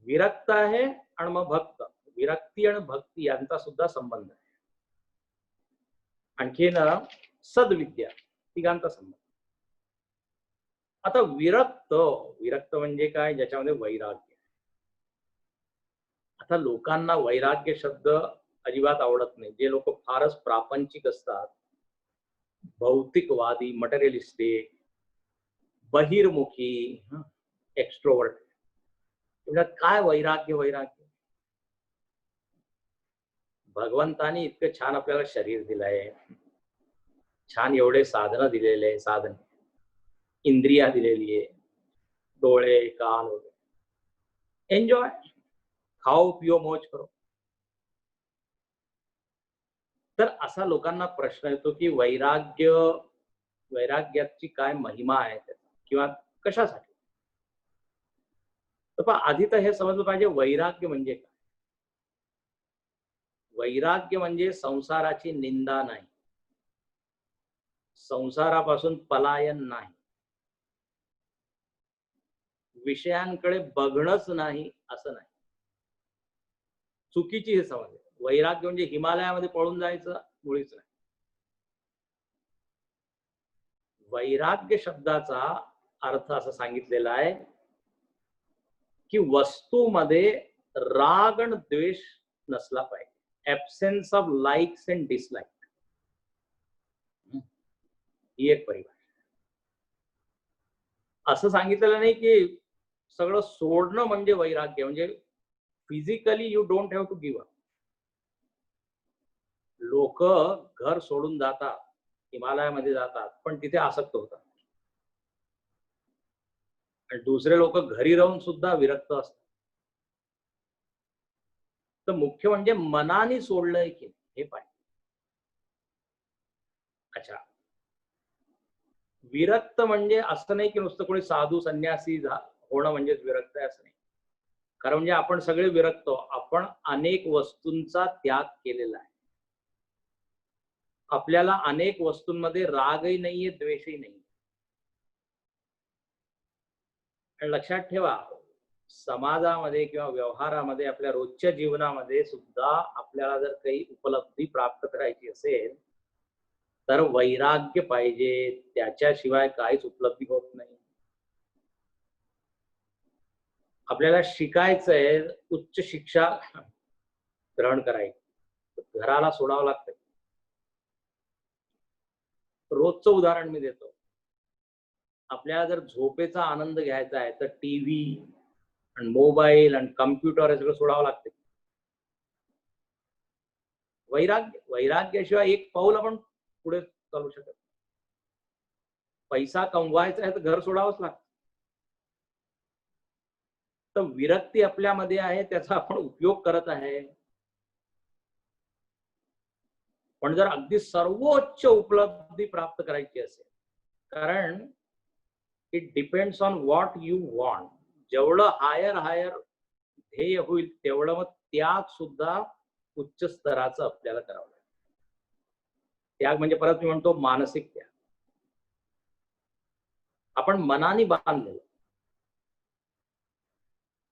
विरक्त आहे आणि मग भक्त. विरक्ती आणि भक्ती यांचा सुद्धा संबंध आहे. आणखीन सद्विद्या, तिघांचा संबंध. आता विरक्त, विरक्त म्हणजे काय? ज्याच्यामध्ये वैराग्य. आता लोकांना वैराग्य शब्द अजिबात आवडत नाही. जे लोक फारच प्रापंचिक असतात, भौतिकवादी, मटेरियलिस्टिक, बहिर्मुखी, एक्स्ट्रोवर्ट, काय वैराग्य? वैराग्य भगवंतानी इतकं छान आपल्याला शरीर दिलंय, छान एवढे साधनं दिलेले, साधन इंद्रिया दिलेली आहे, डोळे, कान वगैरे. एन्जॉय, खाओ पिओ मौज करो. तर असा लोकांना प्रश्न येतो की वैराग्य, वैराग्याची काय महिमा आहे किंवा कशासाठी? तर आधी तर हे समजलं पाहिजे वैराग्य म्हणजे काय. वैराग्य म्हणजे संसाराची निंदा नाही, संसारापासून पलायन नाही, विषयांकडे बघणंच नाही असं नाही. चुकीची हे समज आहे. वैराग्य म्हणजे हिमालयामध्ये पळून जायचं, मुळीच नाही. वैराग्य शब्दाचा अर्थ असा सांगितलेला आहे की वस्तूमध्ये राग आणि द्वेष नसला पाहिजे. ऍब्सेन्स ऑफ लाईक्स अँड डिसलाईक, ही एक परिभाषा. असं सांगितलेलं नाही की सगळं सोडणं म्हणजे वैराग्य, म्हणजे physically you don't have to give up. लोक घर सोडून जातात, हिमालयामध्ये जातात, पण तिथे आसक्त होतात. आणि दुसरे लोक घरी राहून सुद्धा विरक्त असतात. तर मुख्य म्हणजे मनाने सोडलंय की हे पाहिजे. अच्छा, विरक्त म्हणजे असं नाही की नुसतं कोणी साधू संन्यासी होणं म्हणजेच विरक्त आहे, असं नाही. कारण म्हणजे आपण सगळे विरक्त, आपण अनेक वस्तूंचा त्याग केलेला आहे. आपल्याला अनेक वस्तूंमध्ये रागही नाहीये, द्वेषही नाही. आणि लक्षात ठेवा, समाजामध्ये किंवा व्यवहारामध्ये, आपल्या रोजच्या जीवनामध्ये सुद्धा आपल्याला जर काही उपलब्धी प्राप्त करायची असेल तर वैराग्य पाहिजे. त्याच्याशिवाय काहीच उपलब्धी होत नाही. आपल्याला शिकायचंय, उच्च शिक्षा ग्रहण करायची, घराला सोडावं लागतं. रोजचं उदाहरण मी देतो. आपल्याला जर झोपेचा आनंद घ्यायचा आहे तर टीव्ही आणि मोबाईल आणि कम्प्युटर हे सगळं सोडावं लागतं. वैराग्य, वैराग्याशिवाय एक पाऊल आपण पुढे चालू शकत. पैसा कमवायचा आहे तर घर सोडावंच लागतं. तर विरक्ती आपल्यामध्ये आहे, त्याचा आपण उपयोग करत आहे. पण जर अगदी सर्वोच्च उपलब्धी प्राप्त करायची असेल, कारण it depends on what you want. जेवढं हायर हायर ध्येय होईल तेवढं मग त्याग सुद्धा उच्च स्तराचं आपल्याला करावं लागेल. त्याग म्हणजे परत मी म्हणतो मानसिक त्याग. आपण मनाने बांधलेलं.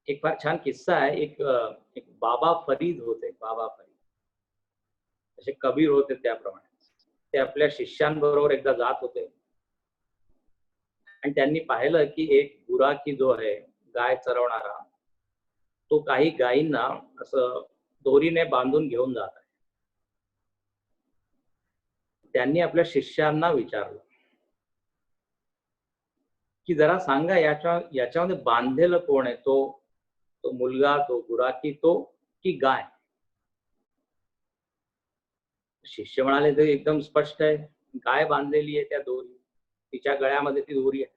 एक फार छान किस्सा आहे. एक बाबा फरीद होते. बाबा फरीद असे कबीर होते, त्याप्रमाणे ते आपल्या शिष्यांबरोबर एकदा जात होते आणि त्यांनी पाहिलं की एक गुराखी जो आहे, गाय चरवणारा, तो काही गायींना असं दोरीने बांधून घेऊन जात आहे. त्यांनी आपल्या शिष्यांना विचारलं की जरा सांगा, याच्यामध्ये बांधलेलं कोण आहे? तो मुलगा, तो गुराखी, तो की गाय? शिष्य म्हणाले ते एकदम स्पष्ट आहे, गाय बांधलेली आहे त्या दोरी, तिच्या गळ्यामध्ये ती दोरी आहे.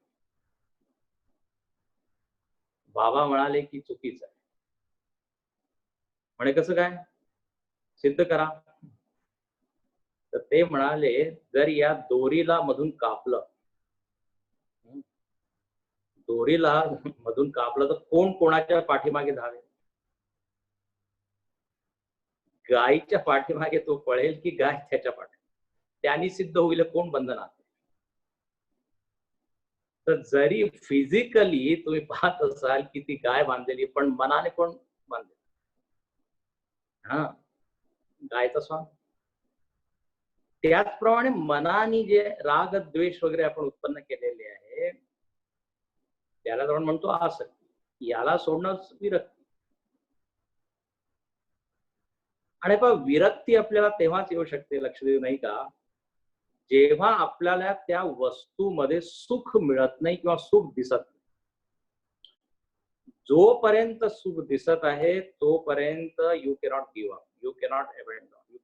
बाबा म्हणाले की चुकीचं आहे. म्हणे कसं काय? सिद्ध करा. तर ते म्हणाले, जर या दोरीला मधून कापलं, दोरीला मधून कापलं तर कोण कोणाच्या पाठीमागे धावेल? गायीच्या पाठीमागे तो पळेल की गाय त्याच्या पाठी? त्यांनी सिद्ध होईल कोण बंधनात. तर जरी फिजिकली तुम्ही पाहत असाल की ती गाय बांधलेली, पण मनाने कोण बांधले? हा, गायचा स्वामी. त्याचप्रमाणे मनाने जे राग द्वेष वगैरे आपण उत्पन्न केलेले आहे त्याला आपण म्हणतो आसक्ती, याला सोडणंच विरक्ती. आणि पण विरक्ती आपल्याला तेव्हाच येऊ शकते, लक्ष देऊ नाही का, जेव्हा आपल्याला त्या वस्तूमध्ये सुख मिळत नाही किंवा सुख दिसत नाही. जोपर्यंत सुख दिसत आहे तोपर्यंत you cannot give up, you cannot abandon,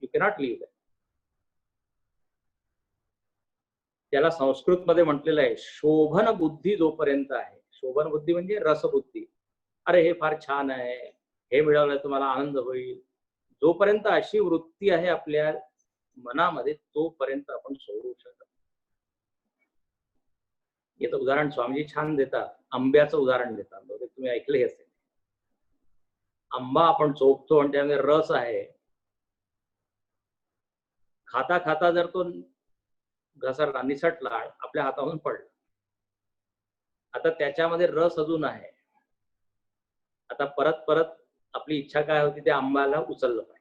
you cannot leave that. त्याला संस्कृत मध्ये म्हटलेलं आहे शोभन बुद्धी जोपर्यंत आहे. शोभन बुद्धी म्हणजे रसबुद्धी. अरे हे फार छान आहे, हे मिळवलं तुम्हाला आनंद होईल. जोपर्यंत अशी वृत्ती आहे आपल्या मनामध्ये तोपर्यंत आपण सोडू शकत. याचं उदाहरण स्वामीजी छान देतात, आंब्याचं उदाहरण देतात, तुम्ही ऐकले असेल. आंबा आपण चोखतो आणि त्यामध्ये रस आहे. खाता खाता जर तो घसरला, निसटला, आपल्या हातावरून पडला, आता त्याच्यामध्ये रस अजून आहे. आता परत परत आपली इच्छा काय होती, त्या आंब्याला उचललं पाहिजे.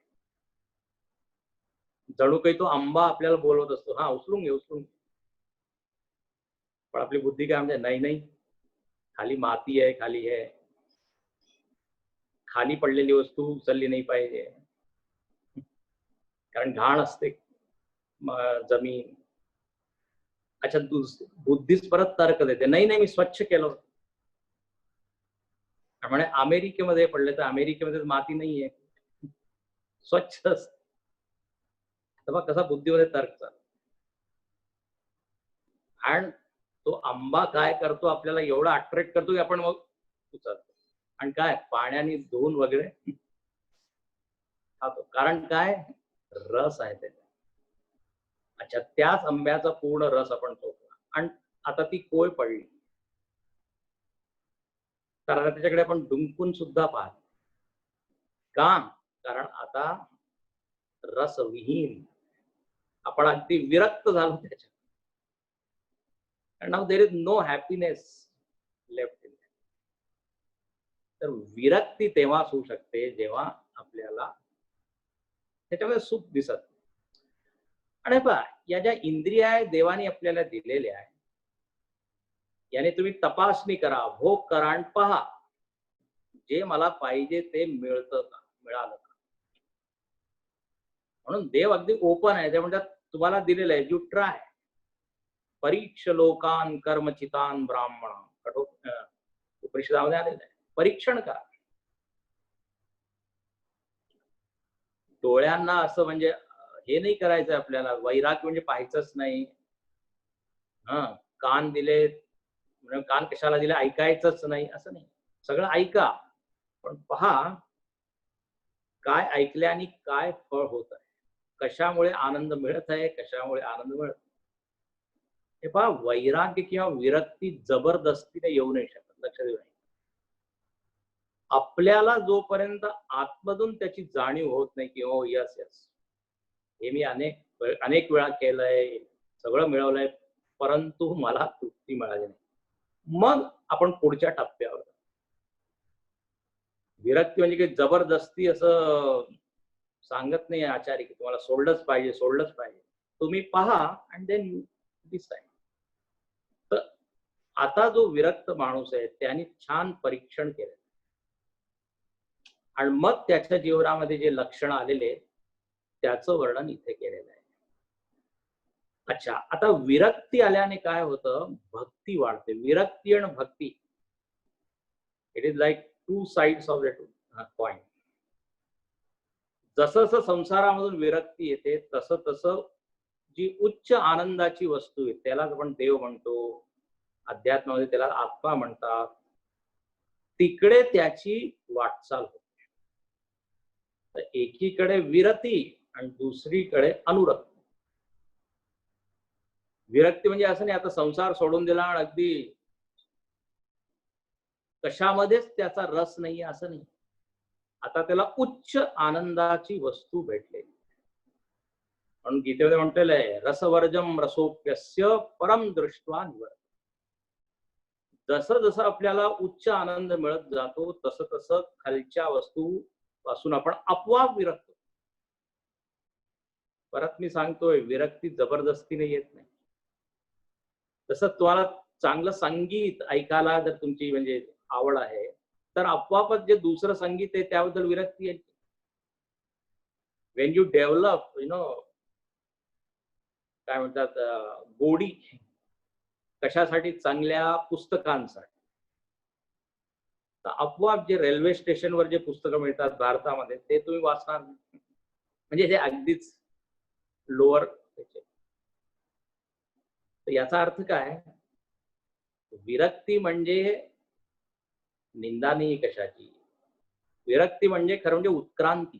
जणू काही तो आंबा आपल्याला बोलवत असतो, हा उचलून घे उचलून घे. पण आपली बुद्धी काय म्हणते, नाही नाही, खाली माती आहे, खाली आहे, खाली पडलेली वस्तू उचलली नाही पाहिजे, कारण घाण असते जमीन. अच्छा, बुद्धीच परत तर्क देते, नाही नाही मी स्वच्छ केलं होतं. म्हणजे अमेरिकेमध्ये पडले तर अमेरिकेमध्ये माती नाहीये, स्वच्छ असत. तेव्हा कसा बुद्धीमध्ये तर्क चालतो. आणि तो आंबा काय करतो, आपल्याला एवढा अट्रॅक्ट करतो की आपण मग उचलतो आणि काय पाण्याने धुवून वगैरे खातो. कारण काय, रस आहे त्याच्यात. अच्छा, त्याच आंब्याचा पूर्ण रस आपण चोखला आणि आता ती कोय पडली, तर त्याच्याकडे आपण डुंकून सुद्धा पाहतो. का, कारण आता रसविहीन, आपण अगदी विरक्त झालो त्याच्यात. Now there is no happiness left in. तर विरक्ती तेव्हाच होऊ शकते जेव्हा आपल्याला त्याच्यामध्ये सुख दिसत. आणि पहा, या ज्या इंद्रिया देवाने आपल्याला दिलेल्या आहे, याने तुम्ही तपासणी करा, भोग करा आणि पहा जे मला पाहिजे ते मिळतं का, मिळालं का. म्हणून देव अगदी ओपन आहे. ते म्हणतात तुम्हाला दिलेलं आहे, यू ट्राय. परीक्ष लोकान कर्मचितान ब्राह्मण, उपनिषदामध्ये आलेलं आहे, परीक्षण करा. डोळ्यांना असं म्हणजे हे नाही करायचं आपल्याला, वैराग्य म्हणजे पाहायचंच नाही. कान दिले म्हणजे कान कशाला दिले, ऐकायचंच नाही असं नाही. सगळं ऐका, पण पहा काय ऐकल्याने काय फळ होत आहे, कशामुळे आनंद मिळत आहे, कशामुळे आनंद मिळत. हे पहा, वैराग्य किंवा विरक्ती जबरदस्तीने येऊ नाही शकत. लक्ष देऊ नये. आपल्याला जोपर्यंत आतमधून त्याची जाणीव होत नाही की हो यस यस, हे मी अनेक वेळा केलंय, सगळं मिळवलंय, परंतु मला तृप्ती मिळाली नाही, मग आपण पुढच्या टप्प्यावर. विरक्ती म्हणजे काही जबरदस्ती असं सांगत नाही आचार्य की तुम्हाला सोडलंच पाहिजे सोडलंच पाहिजे. तुम्ही पहा आणि देन डिसाइड. तर आता जो विरक्त माणूस आहे त्याने छान परीक्षण केलं आणि मग त्याच्या जीवनामध्ये जे लक्षण आलेले त्याचं वर्णन इथे केलेलं आहे. अच्छा, आता विरक्ती आल्याने काय होतं, भक्ती वाढते. विरक्ती आणि भक्ती, it is like two sides of the coin. जसं जसं संसारामधून विरक्ती येते तसं तसं जी उच्च आनंदाची वस्तू आहे त्याला आपण देव म्हणतो, अध्यात्मामध्ये त्याला आत्मा म्हणतात, तिकडे त्याची वाटचाल होते. तर एकीकडे विरती आणि दुसरीकडे अनुरक्ती. विरक्ती म्हणजे असं नाही आता संसार सोडून दिला आणि अगदी कशामध्येच त्याचा रस नाही असं नाही. आता त्याला उच्च आनंदाची वस्तू भेटले. म्हणून गीतेमध्ये म्हटलेलं आहे रसवर्जम रसोप्यस्य परम दृष्ट्वा निवर्त. जसं जसं आपल्याला उच्च आनंद मिळत जातो तसं तसं खालच्या वस्तू पासून आपण आपोआप विरक्त. परत मी सांगतोय, विरक्ती जबरदस्तीने येत नाही. तसं तुम्हाला चांगलं संगीत ऐकायला जर तुमची म्हणजे आवड आहे, तर आपोआपच जे दुसरं संगीत आहे त्याबद्दल विरक्ती येते. वेन यू डेव्हलप काय म्हणतात गोडी कशासाठी, चांगल्या पुस्तकांसाठी, तर आपोआप जे रेल्वे स्टेशनवर जे पुस्तकं मिळतात भारतामध्ये ते तुम्ही वाचणार नाही. म्हणजे हे अगदीच लोअर. तर याचा अर्थ काय, विरक्ती म्हणजे निंदा नाही कशाची, विरक्ती म्हणजे खरं म्हणजे उत्क्रांती.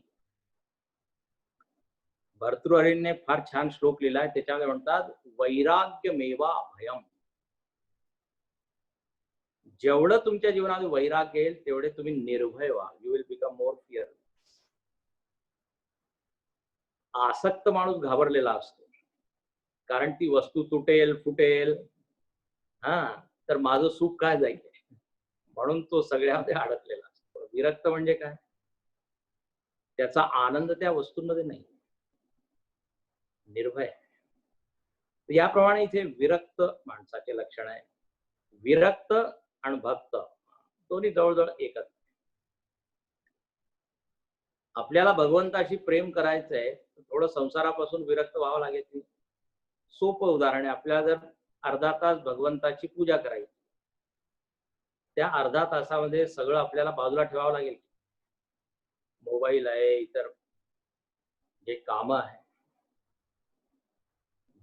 भर्तृहरीने फार छान श्लोक लिहिलाय, त्याच्यामध्ये म्हणतात वैराग्य मेवा भयम. जेवढं तुमच्या जीवनात वैराग्य येईल तेवढे तुम्ही निर्भय व्हा. You will become more fear. आसक्त माणूस घाबरलेला असतो, कारण ती वस्तू तुटेल फुटेल, तर माझं सुख काय जाईल, म्हणून तो सगळ्यामध्ये अडकलेला असतो. विरक्त म्हणजे काय, त्याचा आनंद त्या वस्तूंमध्ये नाही, निर्भय. याप्रमाणे इथे विरक्त माणसाचे लक्षण आहे. विरक्त आणि भक्त दोन्ही जवळजवळ एकच. आपल्याला भगवंताशी प्रेम करायचंय, थोडं संसारापासून विरक्त व्हावं लागेल. सोपं उदाहरण आहे, आपल्याला जर अर्धा तास भगवंताची पूजा करायची, त्या अर्धा तासामध्ये सगळं आपल्याला बाजूला ठेवावं लागेल. मोबाईल आहे, इतर जे काम आहे,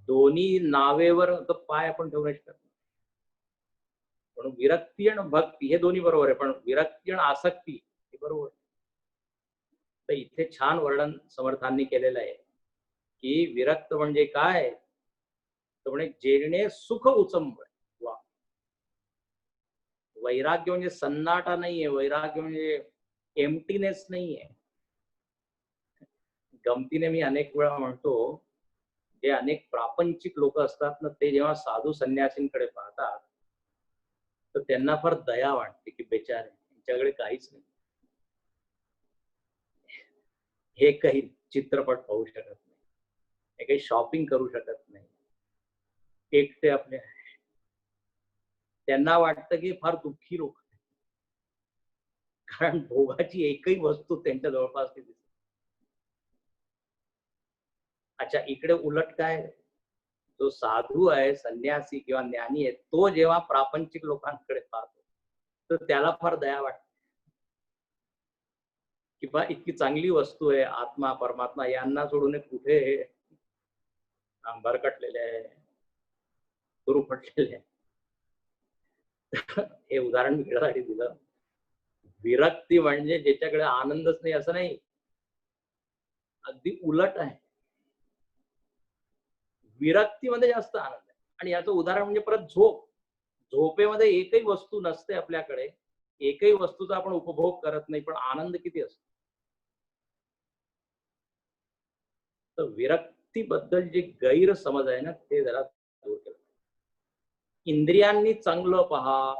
दोन्ही नावेवर पाय आपण ठेवू नाही शकत. म्हणून विरक्ती आणि भक्ती हे दोन्ही बरोबर आहे, पण विरक्ती आणि आसक्ती हे बरोबर. तर इथे छान वर्णन समर्थांनी केलेलं आहे की विरक्त म्हणजे काय, तर म्हणजे जेणे सुख उचंब. वा, वैराग्य म्हणजे सन्नाटा नाहीये, वैराग्य म्हणजे एम्प्टीनेस नाहीये. गमतीने मी अनेक वेळा म्हणतो, जे अनेक प्रापंचिक लोक असतात ना, ते जेव्हा साधू संन्यासींकडे पाहतात तर त्यांना फार दया वाटते की बेचारे, त्यांच्याकडे काहीच नाही. हे काही चित्रपट पाहू शकत नाही, हे काही शॉपिंग करू शकत नाही, एकटे आपले. त्यांना वाटतं की फार दुःखी लोक, कारण भोगाची एकही वस्तू त्यांच्या जवळपास दिसत. अच्छा, इकडे उलट काय, जो साधू आहे, संन्यासी किंवा ज्ञानी आहे, तो जेव्हा प्रापंचिक लोकांकडे पाहतो तर त्याला फार दया वाटते की बा इतकी चांगली वस्तू आहे, आत्मा परमात्मा, यांना सोडून कुठे भरकटलेले आहे, गुरु फटलेले आहे. हे उदाहरण मी घेण्यासाठी दिलं. विरक्ती म्हणजे ज्याच्याकडे आनंदच नाही असं नाही, अगदी उलट आहे. विरक्तीमध्ये जास्त आनंद आहे. आणि याचं उदाहरण म्हणजे परत झोप. झोपेमध्ये एकही वस्तू नसते आपल्याकडे, एकही वस्तूचा आपण उपभोग करत नाही, पण आनंद किती असतो. तर विरक्तीबद्दल जे गैरसमज आहे ना, ते जरा दूर केलं. इंद्रियांनी चांगलं पहा.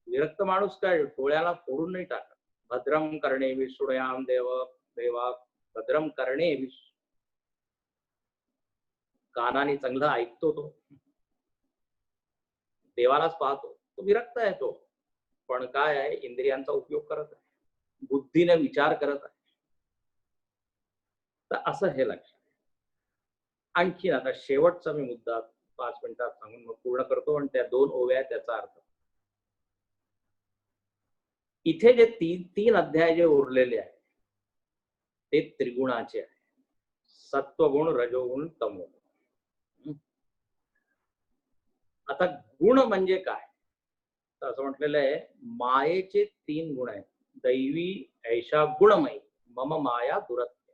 विरक्त माणूस काय डोळ्याला फोडून नाही टाकत. भद्रम करणे विष्णुयाम देवा भद्रम करणे. कानाने चांगलं ऐकतो, तो देवालाच पाहतो, तो विरक्त आहे. तो पण काय आहे, इंद्रियांचा उपयोग करत आहे, बुद्धीने विचार करत आहे. तर असं हे लक्षात. आणखी आता शेवटचा मी मुद्दा 5 मिनिटात सांगून मग पूर्ण करतो, आणि त्या 2 ओव्या त्याचा अर्थ. इथे जे तीन अध्याय जे उरलेले आहेत ते त्रिगुणाचे आहे. सत्वगुण, रजोगुण, तमोगुण. आता गुण म्हणजे काय, तर असं म्हटलेलं आहे, मायेचे 3 गुण आहेत. दैवी ऐशा गुणमयी मम माया दुरत्य.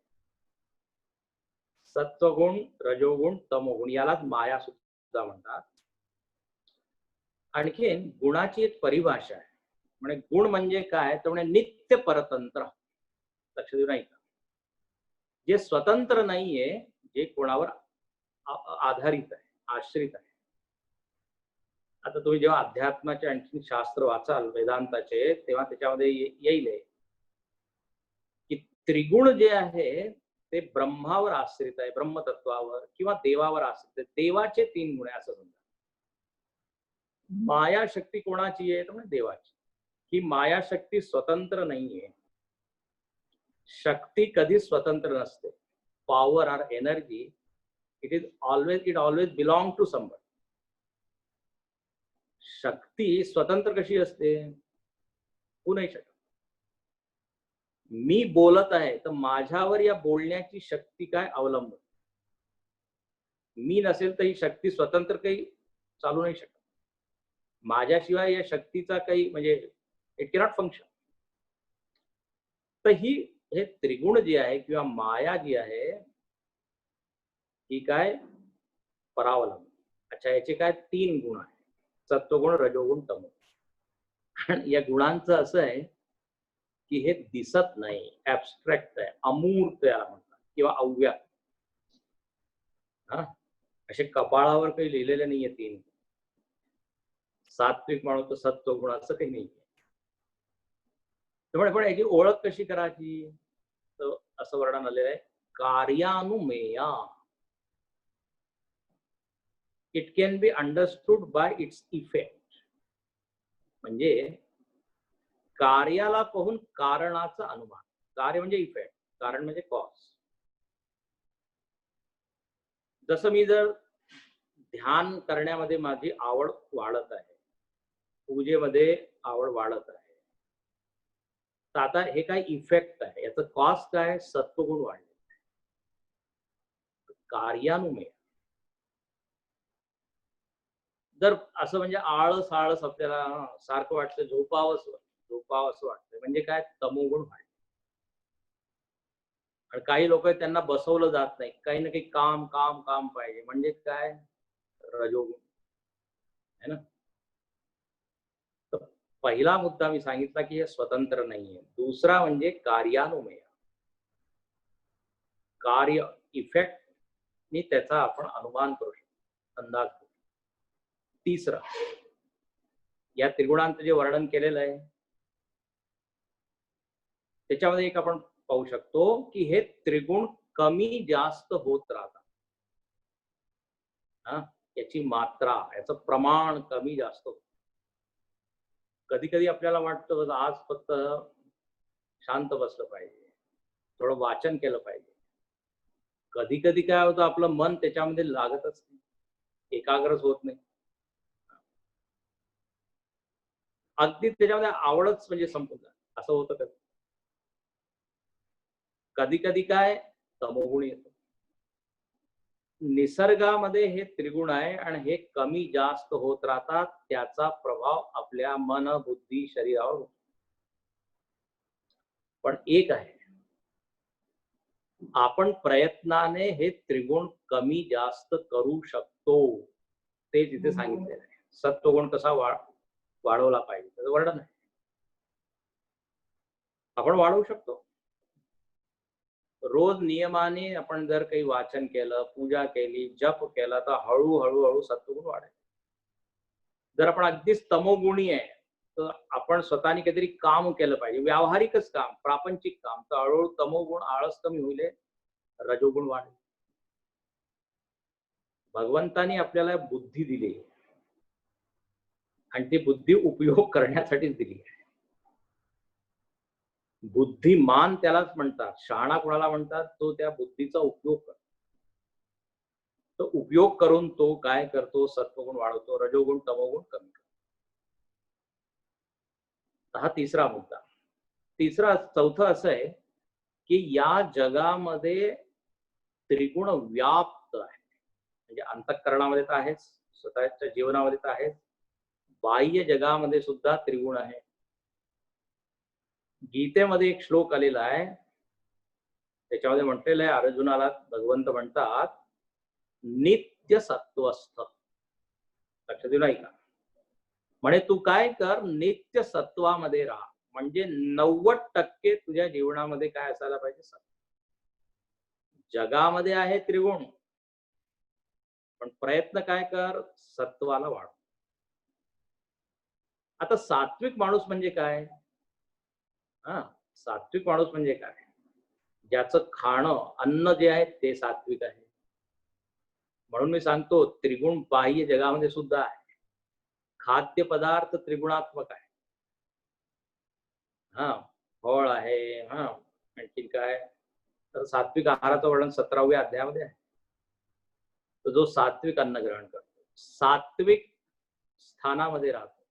सत्वगुण, रजोगुण, तमोगुण यालाच माया सुद्धा म्हणतात. आणखीन गुणाची एक परिभाषा आहे. म्हणजे गुण म्हणजे काय, तर म्हणजे नित्य परतंत्र. लक्ष देऊ नाही का, जे स्वतंत्र नाहीये, जे कोणावर आधारित आहे, आश्रित आहे. आता तुम्ही जेव्हा अध्यात्माचे आणखी शास्त्र वाचाल वेदांताचे, तेव्हा त्याच्यामध्ये येईल की त्रिगुण जे आहे ते ब्रह्मावर आश्रित आहे, ब्रह्मतत्वावर किंवा देवावर आश्रित आहे. देवाचे 3 गुण आहे असं समजा. माया शक्ती कोणाची आहे? तर म्हणजे देवाची. ही माया शक्ती स्वतंत्र नाहीये. शक्ती कधी स्वतंत्र नसते. पॉवर और energy it always belong to somebody. शक्ती स्वतंत्र कशी असते? होऊ नाही शकत. मी बोलत आहे तर माझ्यावर या बोलण्याची शक्ती काय अवलंबून. मी नसेल तर ही शक्ती स्वतंत्र काही चालू नाही शकत. माझ्याशिवाय या शक्तीचा काही म्हणजे इट कॅनॉट फंक्शन. तर हे त्रिगुण जे आहे किंवा माया जी आहे ही काय परावलंबी. अच्छा, याचे काय 3 गुण आहेत, सत्वगुण, रजोगुण, तमोगुण. आणि या गुणांचं असं आहे की हे दिसत नाही, ऍबस्ट्रॅक्ट आहे, अमूर्त याला म्हणतात किंवा अव्यक्त. असे कपाळावर काही लिहिलेले नाहीये 3. सात्विक माणूस तर सत्वगुण असं काही नाही. त्यामुळे पण याची ओळख कशी करायची? तर असं वर्णन आलेलं आहे, कार्यानुमेया. It can be understood by its effect. म्हणजे कार्याला पाहून कारणाचा अनुमान. कार्य म्हणजे इफेक्ट, कारण म्हणजे कॉज. जसं मी जर ध्यान करण्यामध्ये माझी आवड वाढत आहे, पूजेमध्ये आवड वाढत आहे, तर आता हे काय इफेक्ट आहे, याचं कॉज काय? सत्वगुण वाढले. कार्यानुमेय. जर असं म्हणजे आळस आळस आपल्याला सारखं वाटतं, झोपावंसं वाटतं, म्हणजे काय? तमोगुण वाढले. आणि काही लोक त्यांना बसवलं जात नाही, काही ना काही काम काम काम पाहिजे, म्हणजे काय? रजोगुण है ना. तर पहिला मुद्दा मी सांगितला की हे स्वतंत्र नाहीये. दुसरा म्हणजे कार्यानुमेय. कार्य इफेक्ट नि त्याचा आपण अनुमान करू शकतो, अंदाज करू. तिसरं, या त्रिगुणांचं जे वर्णन केलेलं आहे त्याच्यामध्ये एक आपण पाहू शकतो की हे त्रिगुण कमी जास्त होत राहतात. याची मात्रा, याचं प्रमाण कमी जास्त होत. कधी कधी आपल्याला वाटतं आज फक्त शांत बसलं पाहिजे, थोडं वाचन केलं पाहिजे. कधी कधी काय होतं, आपलं मन त्याच्यामध्ये लागतच नाही, एकाग्रच होत नाही, अगदी त्याच्यामध्ये आवडच म्हणजे संपून जात. असं होतं कधी. कधी कधी काय तमोगुण येतो. निसर्गामध्ये हे त्रिगुण आहे आणि हे कमी जास्त होत राहतात. त्याचा प्रभाव आपल्या मन, बुद्धी, शरीरावर होतो. पण एक आहे, आपण प्रयत्नाने हे त्रिगुण कमी जास्त करू शकतो. ते तिथे सांगितलेलं आहे. सत्वगुण कसा वाढवला पाहिजे त्याचं वर्णन आहे. आपण वाढवू शकतो. रोज नियमाने आपण जर काही वाचन केलं, पूजा केली, जप केला, तर हळूहळू सत्वगुण वाढेल. जर आपण अगदीच तमोगुणी आहे तर आपण स्वतःने काहीतरी काम केलं पाहिजे, व्यावहारिकच काम, प्रापंचिक काम, तर हळूहळू तमोगुण, आळस कमी होईल, रजोगुण वाढेल. भगवंतानी आपल्याला बुद्धी दिली आणि ती बुद्धी उपयोग करण्यासाठीच दिली आहे. बुद्धिमान त्यालाच म्हणतात. शहाणा कोणाला म्हणतात? तो त्या बुद्धीचा उपयोग करतो. तो उपयोग करून तो काय करतो? सत्वगुण वाढवतो, रजोगुण तमोगुण कमी करतो. हा तिसरा मुद्दा. चौथं असं आहे की या जगामध्ये त्रिगुण व्याप्त आहे. म्हणजे अंतःकरणामध्ये तर आहेच, स्वतःच्या जीवनामध्ये तर आहेच, बाह्य जगामध्ये सुद्धा त्रिगुण आहे. गीतेमध्ये एक श्लोक आलेला आहे, त्याच्यामध्ये म्हटलेलं आहे, अर्जुनाला भगवंत म्हणतात नित्य सत्वस्थ. लक्ष देऊ नाही का? म्हणे तू काय कर, नित्य सत्वामध्ये राहा. म्हणजे 90% तुझ्या जीवनामध्ये काय असायला पाहिजे? सत्व. जगामध्ये आहे त्रिगुण, पण प्रयत्न काय कर? सत्वाला वाढ. आता सात्विक माणूस म्हणजे काय? सात्विक माणूस म्हणजे काय? ज्याचं खाणं अन्न जे आहे ते सात्विक आहे. म्हणून मी सांगतो त्रिगुण बाह्य जगामध्ये सुद्धा आहे. खाद्य पदार्थ त्रिगुणात्मक आहे. हा, फळ आहे, हा, आणखी काय, तर सात्विक आहाराचं वर्णन 17व्या अध्यायामध्ये आहे. तर जो सात्विक अन्न ग्रहण करतो, सात्विक स्थानामध्ये राहतो,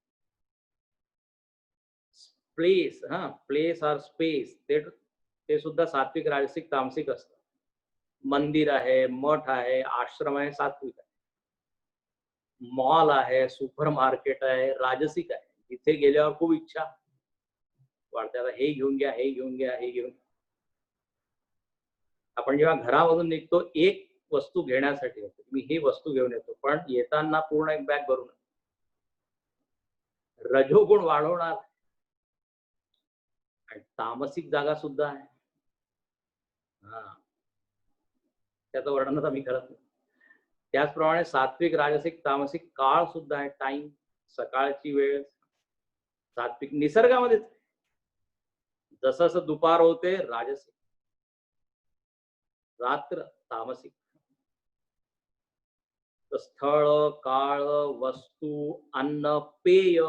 प्लेस, हा, प्लेस ऑर स्पेस, ते सुद्धा सात्विक, राजसिक, तामसिक असतं. मंदिर आहे, मठ आहे, आश्रम आहे, सात्विक आहे. मॉल आहे, सुपर मार्केट आहे, राजसिक आहे. तिथे गेल्यावर खूप इच्छा वाढते, आता हे घेऊन घ्या, हे घेऊन घ्या, हे घेऊन. आपण जेव्हा घरामधून निघतो एक वस्तू घेण्यासाठी होतो, मी ही वस्तू घेऊन येतो, पण येताना पूर्ण एक बॅग भरून. रजोगुण वाढवणार आणि तामसिक जागा सुद्धा आहे. हा, त्याचं वर्णन आता मी करत नाही. त्याचप्रमाणे सात्विक, राजसिक, तामसिक काळ सुद्धा आहे. टाइम, सकाळची वेळ सात्विक, निसर्गामध्येच जसं जसं दुपार होते राजसिक, रात्र तामसिक. स्थळ, काळ, वस्तू, अन्न, पेय,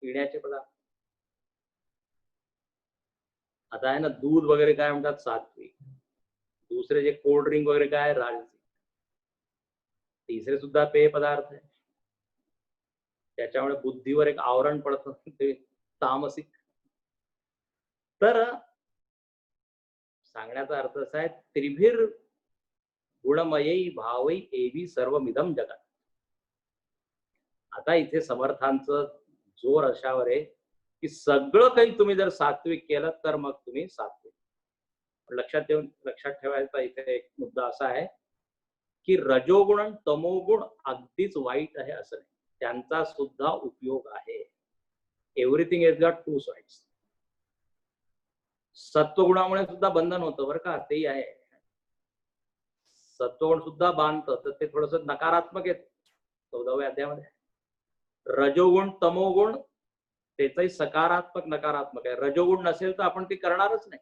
पिण्याचे पदार्थ. आता आहे ना दूध वगैरे काय म्हणतात सात्विक, दुसरे जे कोल्ड ड्रिंक वगैरे काय राजसिक, तिसरे सुद्धा पेय पदार्थ आहे. त्याच्यामुळे बुद्धीवर एक आवरण पडतं ते तामसिक. तर सांगण्याचा अर्थ असा आहे, त्रिभिर गुणमयी भावई एवी सर्वमिदम जगत. आता इथे समर्थांचं जोर अशावर आहे की सगळं काही तुम्ही जर सात्विक केलं तर मग तुम्ही सात्विक. लक्षात ठेवायचा इथे एक मुद्दा असा आहे की रजोगुण आणि तमोगुण अगदीच वाईट आहे असं नाही, त्यांचा सुद्धा उपयोग आहे. Everything is got two sides. सत्वगुणामुळे सुद्धा बंधन होतं बरं का, तेही आहे. सत्वगुण सुद्धा बांधतं, तर ते थोडस नकारात्मक आहे 14व्या अध्यायामध्ये. रजोगुण, तमोगुण त्याचाही सकारात्मक, नकारात्मक आहे. रजोगुण नसेल तर आपण ते करणारच नाही.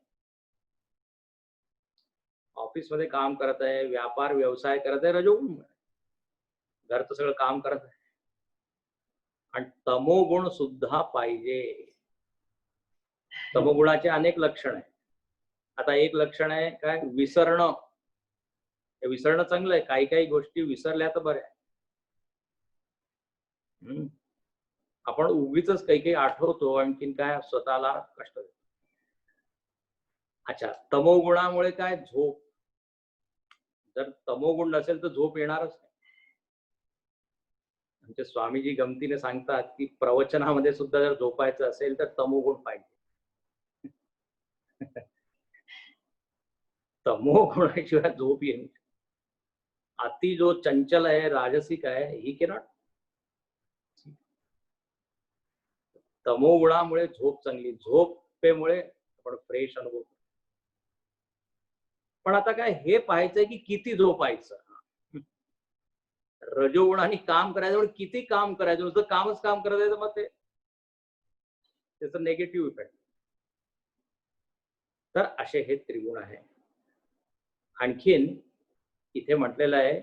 ऑफिसमध्ये काम करत आहे, व्यापार व्यवसाय करत आहे, रजोगुण. घरचं सगळं काम करत आहे. आणि तमोगुण सुद्धा पाहिजे. तमोगुणाचे अनेक लक्षण आहे. आता एक लक्षण आहे काय, विसरणं. विसरणं चांगलं आहे, काही काही गोष्टी विसरल्या तर बऱ्या. आपण उगीच काही काही आठवतो, आणखीन काय स्वतःला कष्ट देतो. अच्छा, तमोगुणामुळे काय, झोप. जर तमोगुण नसेल तर झोप येणारच नाही. आमचे स्वामीजी गमतीने सांगतात की प्रवचनामध्ये सुद्धा जर झोपायचं असेल तर तमोगुण पाहिजे. तमोगुणाशिवाय झोप येईल. अति जो चंचल आहे, राजसिक आहे, ही कॅनॉट. तमोगुणामुळे झोप चांगली, झोपेमुळे आपण फ्रेश अनुभव. पण आता काय हे पाहायचंय की किती झोपायचं. रजोगुणाने काम करायचं, किती काम करायचं, नुसतं कामच काम करायचं, मग ते त्याचं नेगेटिव्ह इफेक्ट. तर असे हे त्रिगुण आहे. आणखीन इथे म्हटलेलं आहे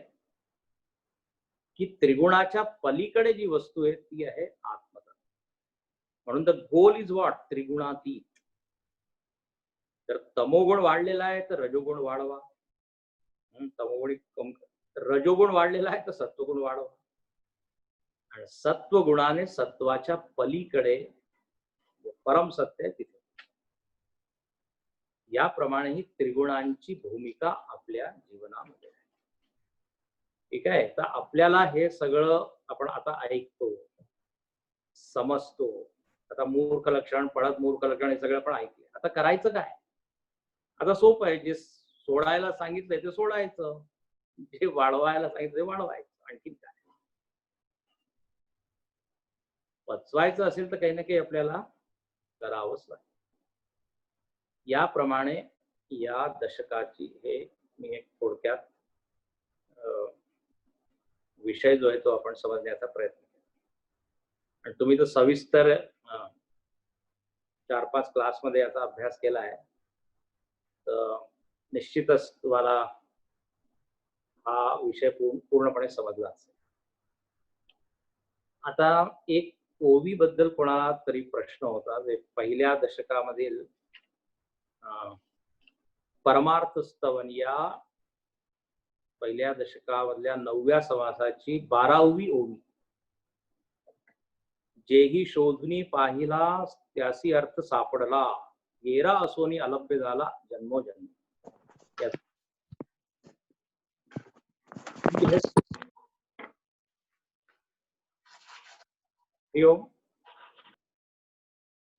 की त्रिगुणाच्या पलीकडे जी वस्तू आहे ती आहे आत्मतत्व. म्हणून द गोल इज व्हॉट, त्रिगुणातीत. जर तमोगुण वाढलेला आहे तर रजोगुण वाढवा, तमोगुण कम, रजोगुण वाढलेला आहे तर सत्वगुण वाढवा, आणि सत्वगुणाने सत्वाच्या पलीकडे परम सत्य आहे तिथे. याप्रमाणे ही त्रिगुणांची भूमिका आपल्या जीवनामध्ये आहे. ठीक आहे, तर आपल्याला हे सगळं आपण आता ऐकतो, समजतो. आता मूर्ख लक्षण, पळत मूर्ख लक्षण, हे सगळं पण ऐकले. आता करायचं काय? आता सोपं आहे, जे सोडायला सांगितलंय ते सोडायचं, जे वाढवायला सांगितलं ते वाढवायचं. आणखी काय, पचवायचं असेल तर काही ना काही आपल्याला करावंच लागेल. याप्रमाणे या दशकाची हे मी एक थोडक्यात विषय जो आहे तो आपण समजण्याचा प्रयत्न केला. आणि तुम्ही तर सविस्तर 4-5 क्लासमध्ये याचा अभ्यास केला आहे. तर निश्चितच तुम्हाला हा विषय पूर्णपणे समजला असेल. आता एक ओवी बद्दल कोणाला तरी प्रश्न होता, जे पहिल्या दशकामधील परमार्थ स्तवन या पहिल्या दशकामधल्या 9व्या समासाची 12वी ओवी. जेही शोधनी पाहिला त्यासी अर्थ सापडला, गेरा असोनी अलभ्य झाला जन्मोजन्म.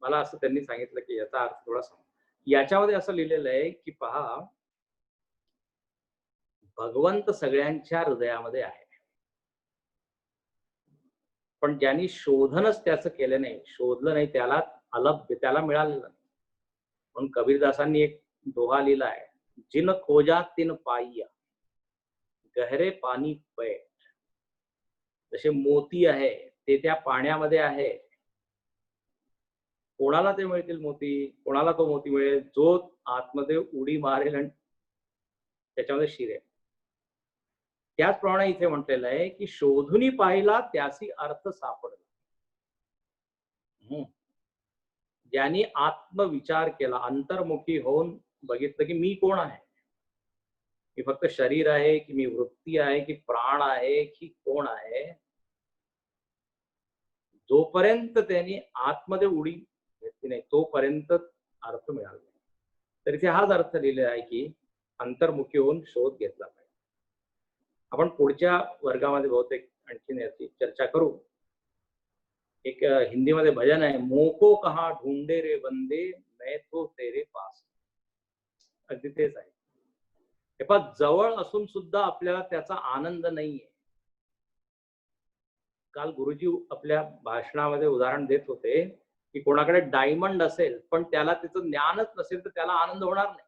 मला असं त्यांनी सांगितलं की याचा अर्थ थोडा सांग. याच्यामध्ये असं लिहिलेलं आहे की पहा, भगवंत सगळ्यांच्या हृदयामध्ये आहे, पण ज्यांनी शोधनच त्याचं केलं नाही, शोधलं नाही, त्याला अलभ्य, त्याला मिळालेलं नाही. म्हणून कबीरदासांनी एक दोहा लिहिला आहे, जिन खोजा तिन पाईया गहरे पाणी पैठ. जसे मोती आहे ते त्या पाण्यामध्ये आहे, कोणाला ते मिळतील मोती, कोणाला तो मोती मिळेल जो आतमध्ये उडी मारेल आणि त्याच्यामध्ये शिरेल. त्याचप्रमाणे इथे म्हटलेलं आहे की शोधुनी पाहिला त्यासी अर्थ सापडला. ज्यांनी आत्मविचार केला, अंतर्मुखी होऊन बघितलं की मी कोण आहे, मी फक्त शरीर आहे की मी वृत्ती आहे की प्राण आहे की कोण आहे, जोपर्यंत त्यांनी आतमध्ये उडी घेतली नाही तोपर्यंत अर्थ मिळाला नाही. तर इथे हाच अर्थ लिहिलेला आहे की अंतर्मुखी होऊन शोध घेतला पाहिजे. आपण पुढच्या वर्गामध्ये बहुतेक आणखीन याची चर्चा करू. एक हिंदीमध्ये भजन आहे, मोको कहा ढूंढे रे बंदे मैं तो तेरे पास. अगदी तेच आहे. हे पण जवळ असून सुद्धा आपल्याला त्याचा आनंद नाहीये. काल गुरुजी आपल्या भाषणामध्ये उदाहरण देत होते की कोणाकडे डायमंड असेल पण त्याला त्याचं ज्ञानच नसेल तर त्याला आनंद होणार नाही,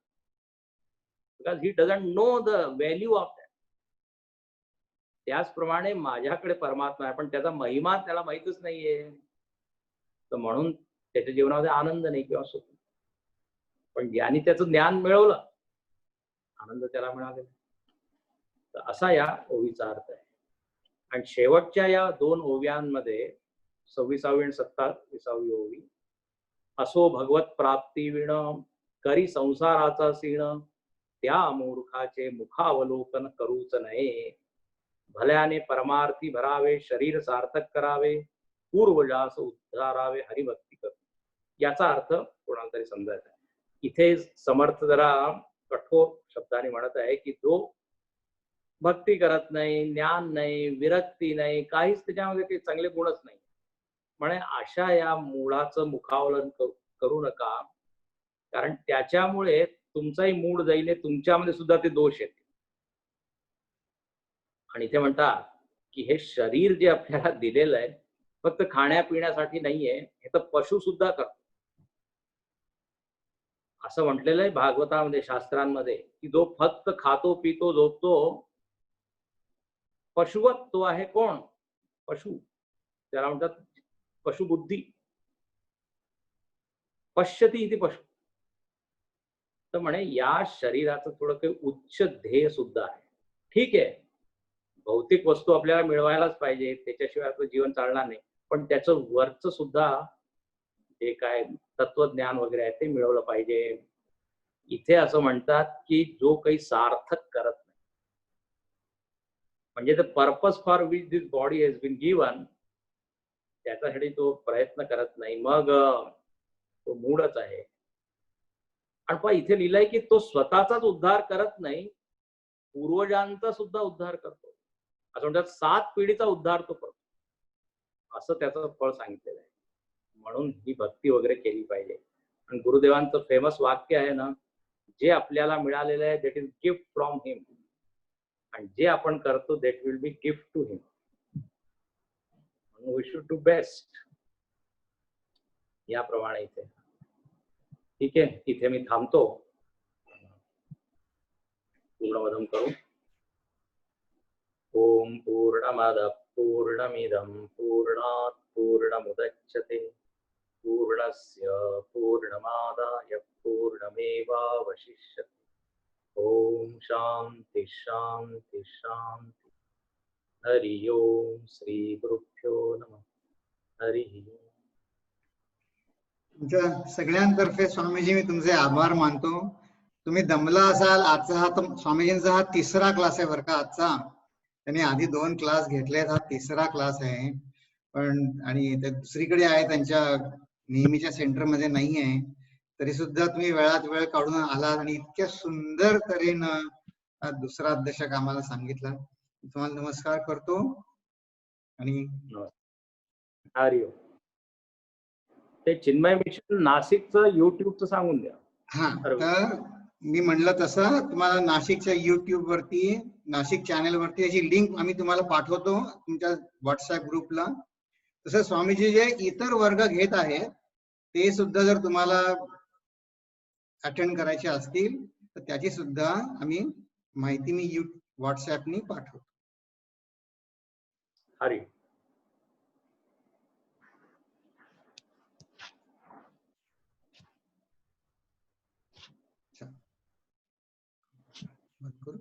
because he doesn't know the value of that. त्याचप्रमाणे माझ्याकडे परमात्मा आहे पण त्याचा महिमा त्याला माहितच नाहीये, तर म्हणून त्याच्या जीवनामध्ये आनंद नाही किंवा सुख. पण ज्यांनी त्याचं ज्ञान मिळवलं आनंद त्याला मिळालेला. तर असा या ओवीचा अर्थ आहे. आणि शेवटच्या या 2 ओव्यांमध्ये 26वी आणि 27वी ओवी, असो भगवत प्राप्ती विण करी संसाराचा सीण, त्या मूर्खाचे मुखावलोकन करूच नये, भल्याने परमार्थी भरावे शरीर सार्थक करावे, पूर्वजास उद्धारावे हरिभक्ती करू. याचा अर्थ कोणाला तरी समजायचा आहे. इथे समर्थ जरा कठोर शब्दाने म्हणत आहे की जो भक्ती करत नाही, ज्ञान नाही, विरक्ती नाही, काहीच त्याच्यामध्ये काही चांगले गुणच नाही, म्हणे अशा या मूळाचं मुखावलन करू नका, कारण त्याच्यामुळे तुमचाही मूड जाईल, तुमच्यामध्ये सुद्धा ते दोष येतील. आणि इथे म्हणतात की हे शरीर जे आपल्याला दिलेलं आहे फक्त खाण्यापिण्यासाठी नाहीये, हे तर पशु सुद्धा करतो. असं म्हटलेलं आहे भागवतामध्ये, शास्त्रांमध्ये, की जो फक्त खातो पितो झोपतो पशुवत, तो आहे कोण? पशु. त्याला म्हणतात पशुबुद्धी. पश्यती इथे पशु. तर म्हणे या शरीराचं थोडं काही उच्च ध्येय सुद्धा आहे. ठीक आहे, भौतिक वस्तू आपल्याला मिळवायलाच पाहिजे, त्याच्याशिवाय आपलं जीवन चालणार नाही, पण त्याचं वरचं सुद्धा जे काय तत्वज्ञान वगैरे आहे ते मिळवलं पाहिजे. इथे असं म्हणतात की जो काही सार्थक करत नाही, म्हणजे the purpose for which this body has been given, त्याच्यासाठी तो प्रयत्न करत नाही, मग तो मूढच आहे. आणि पण इथे लिहिलंय की तो स्वतःचाच उद्धार करत नाही, पूर्वजांचा सुद्धा उद्धार करतो. असं म्हणतात 7 पिढीचा उद्धार तो करतो, असं त्याचं फळ सांगितलेलं आहे. म्हणून ही भक्ती वगैरे केली पाहिजे. आणि गुरुदेवांचं फेमस वाक्य आहे ना, जे आपल्याला मिळालेलं आहे that is gift from him, आणि जे आपण करतो that will be gift to him. We should do best. याप्रमाणे इथे ठीक आहे, इथे मी थांबतो. पूर्णवदम करू. ओम पूर्णमद पूर्णमिदं पूर्णात् पूर्णमुदच्यते पूर्णस्य पूर्णमादाय पूर्णमेवावशिष्यते. ओम शांती शांती शांती. हरि ओम. श्री गुरुभ्यो नमः. हरि ओम. तुमच्या सगळ्यांतर्फे स्वामीजी मी तुमचे आभार मानतो. तुम्ही दमला असाल. आजचा हा स्वामीजींचा हा तिसरा क्लास आहे बरं का आजचा. त्यांनी आधी 2 क्लास घेतलेत, हा तिसरा क्लास आहे. पण आणि ते दुसरीकडे आहे, त्यांच्या नेहमीच्या सेंटर मध्ये नाही आहे. तरी सुद्धा तुम्ही वेळात वेळ काढून आलात आणि इतक्या सुंदर तऱ्हेनं दुसरा अध्यक्षक आम्हाला सांगितला. तुम्हाला नमस्कार करतो आणि हरि ओम. ते चिन्मय मिशन नाशिकचं युट्यूबचं सांगून द्या. हा, तर मी म्हणलं तसं तुम्हाला नाशिकच्या युट्यूब वरती, नाशिक चॅनल वरती याची लिंक आम्ही तुम्हाला पाठवतो तुमच्या व्हॉट्सअप ग्रुपला. तसं स्वामीजी जे इतर वर्ग घेत आहेत ते सुद्धा जर तुम्हाला अटेंड करायचे असतील तर त्याची सुद्धा आम्ही माहिती मी व्हॉट्सअपनी पाठवतो. हरि बंद करू.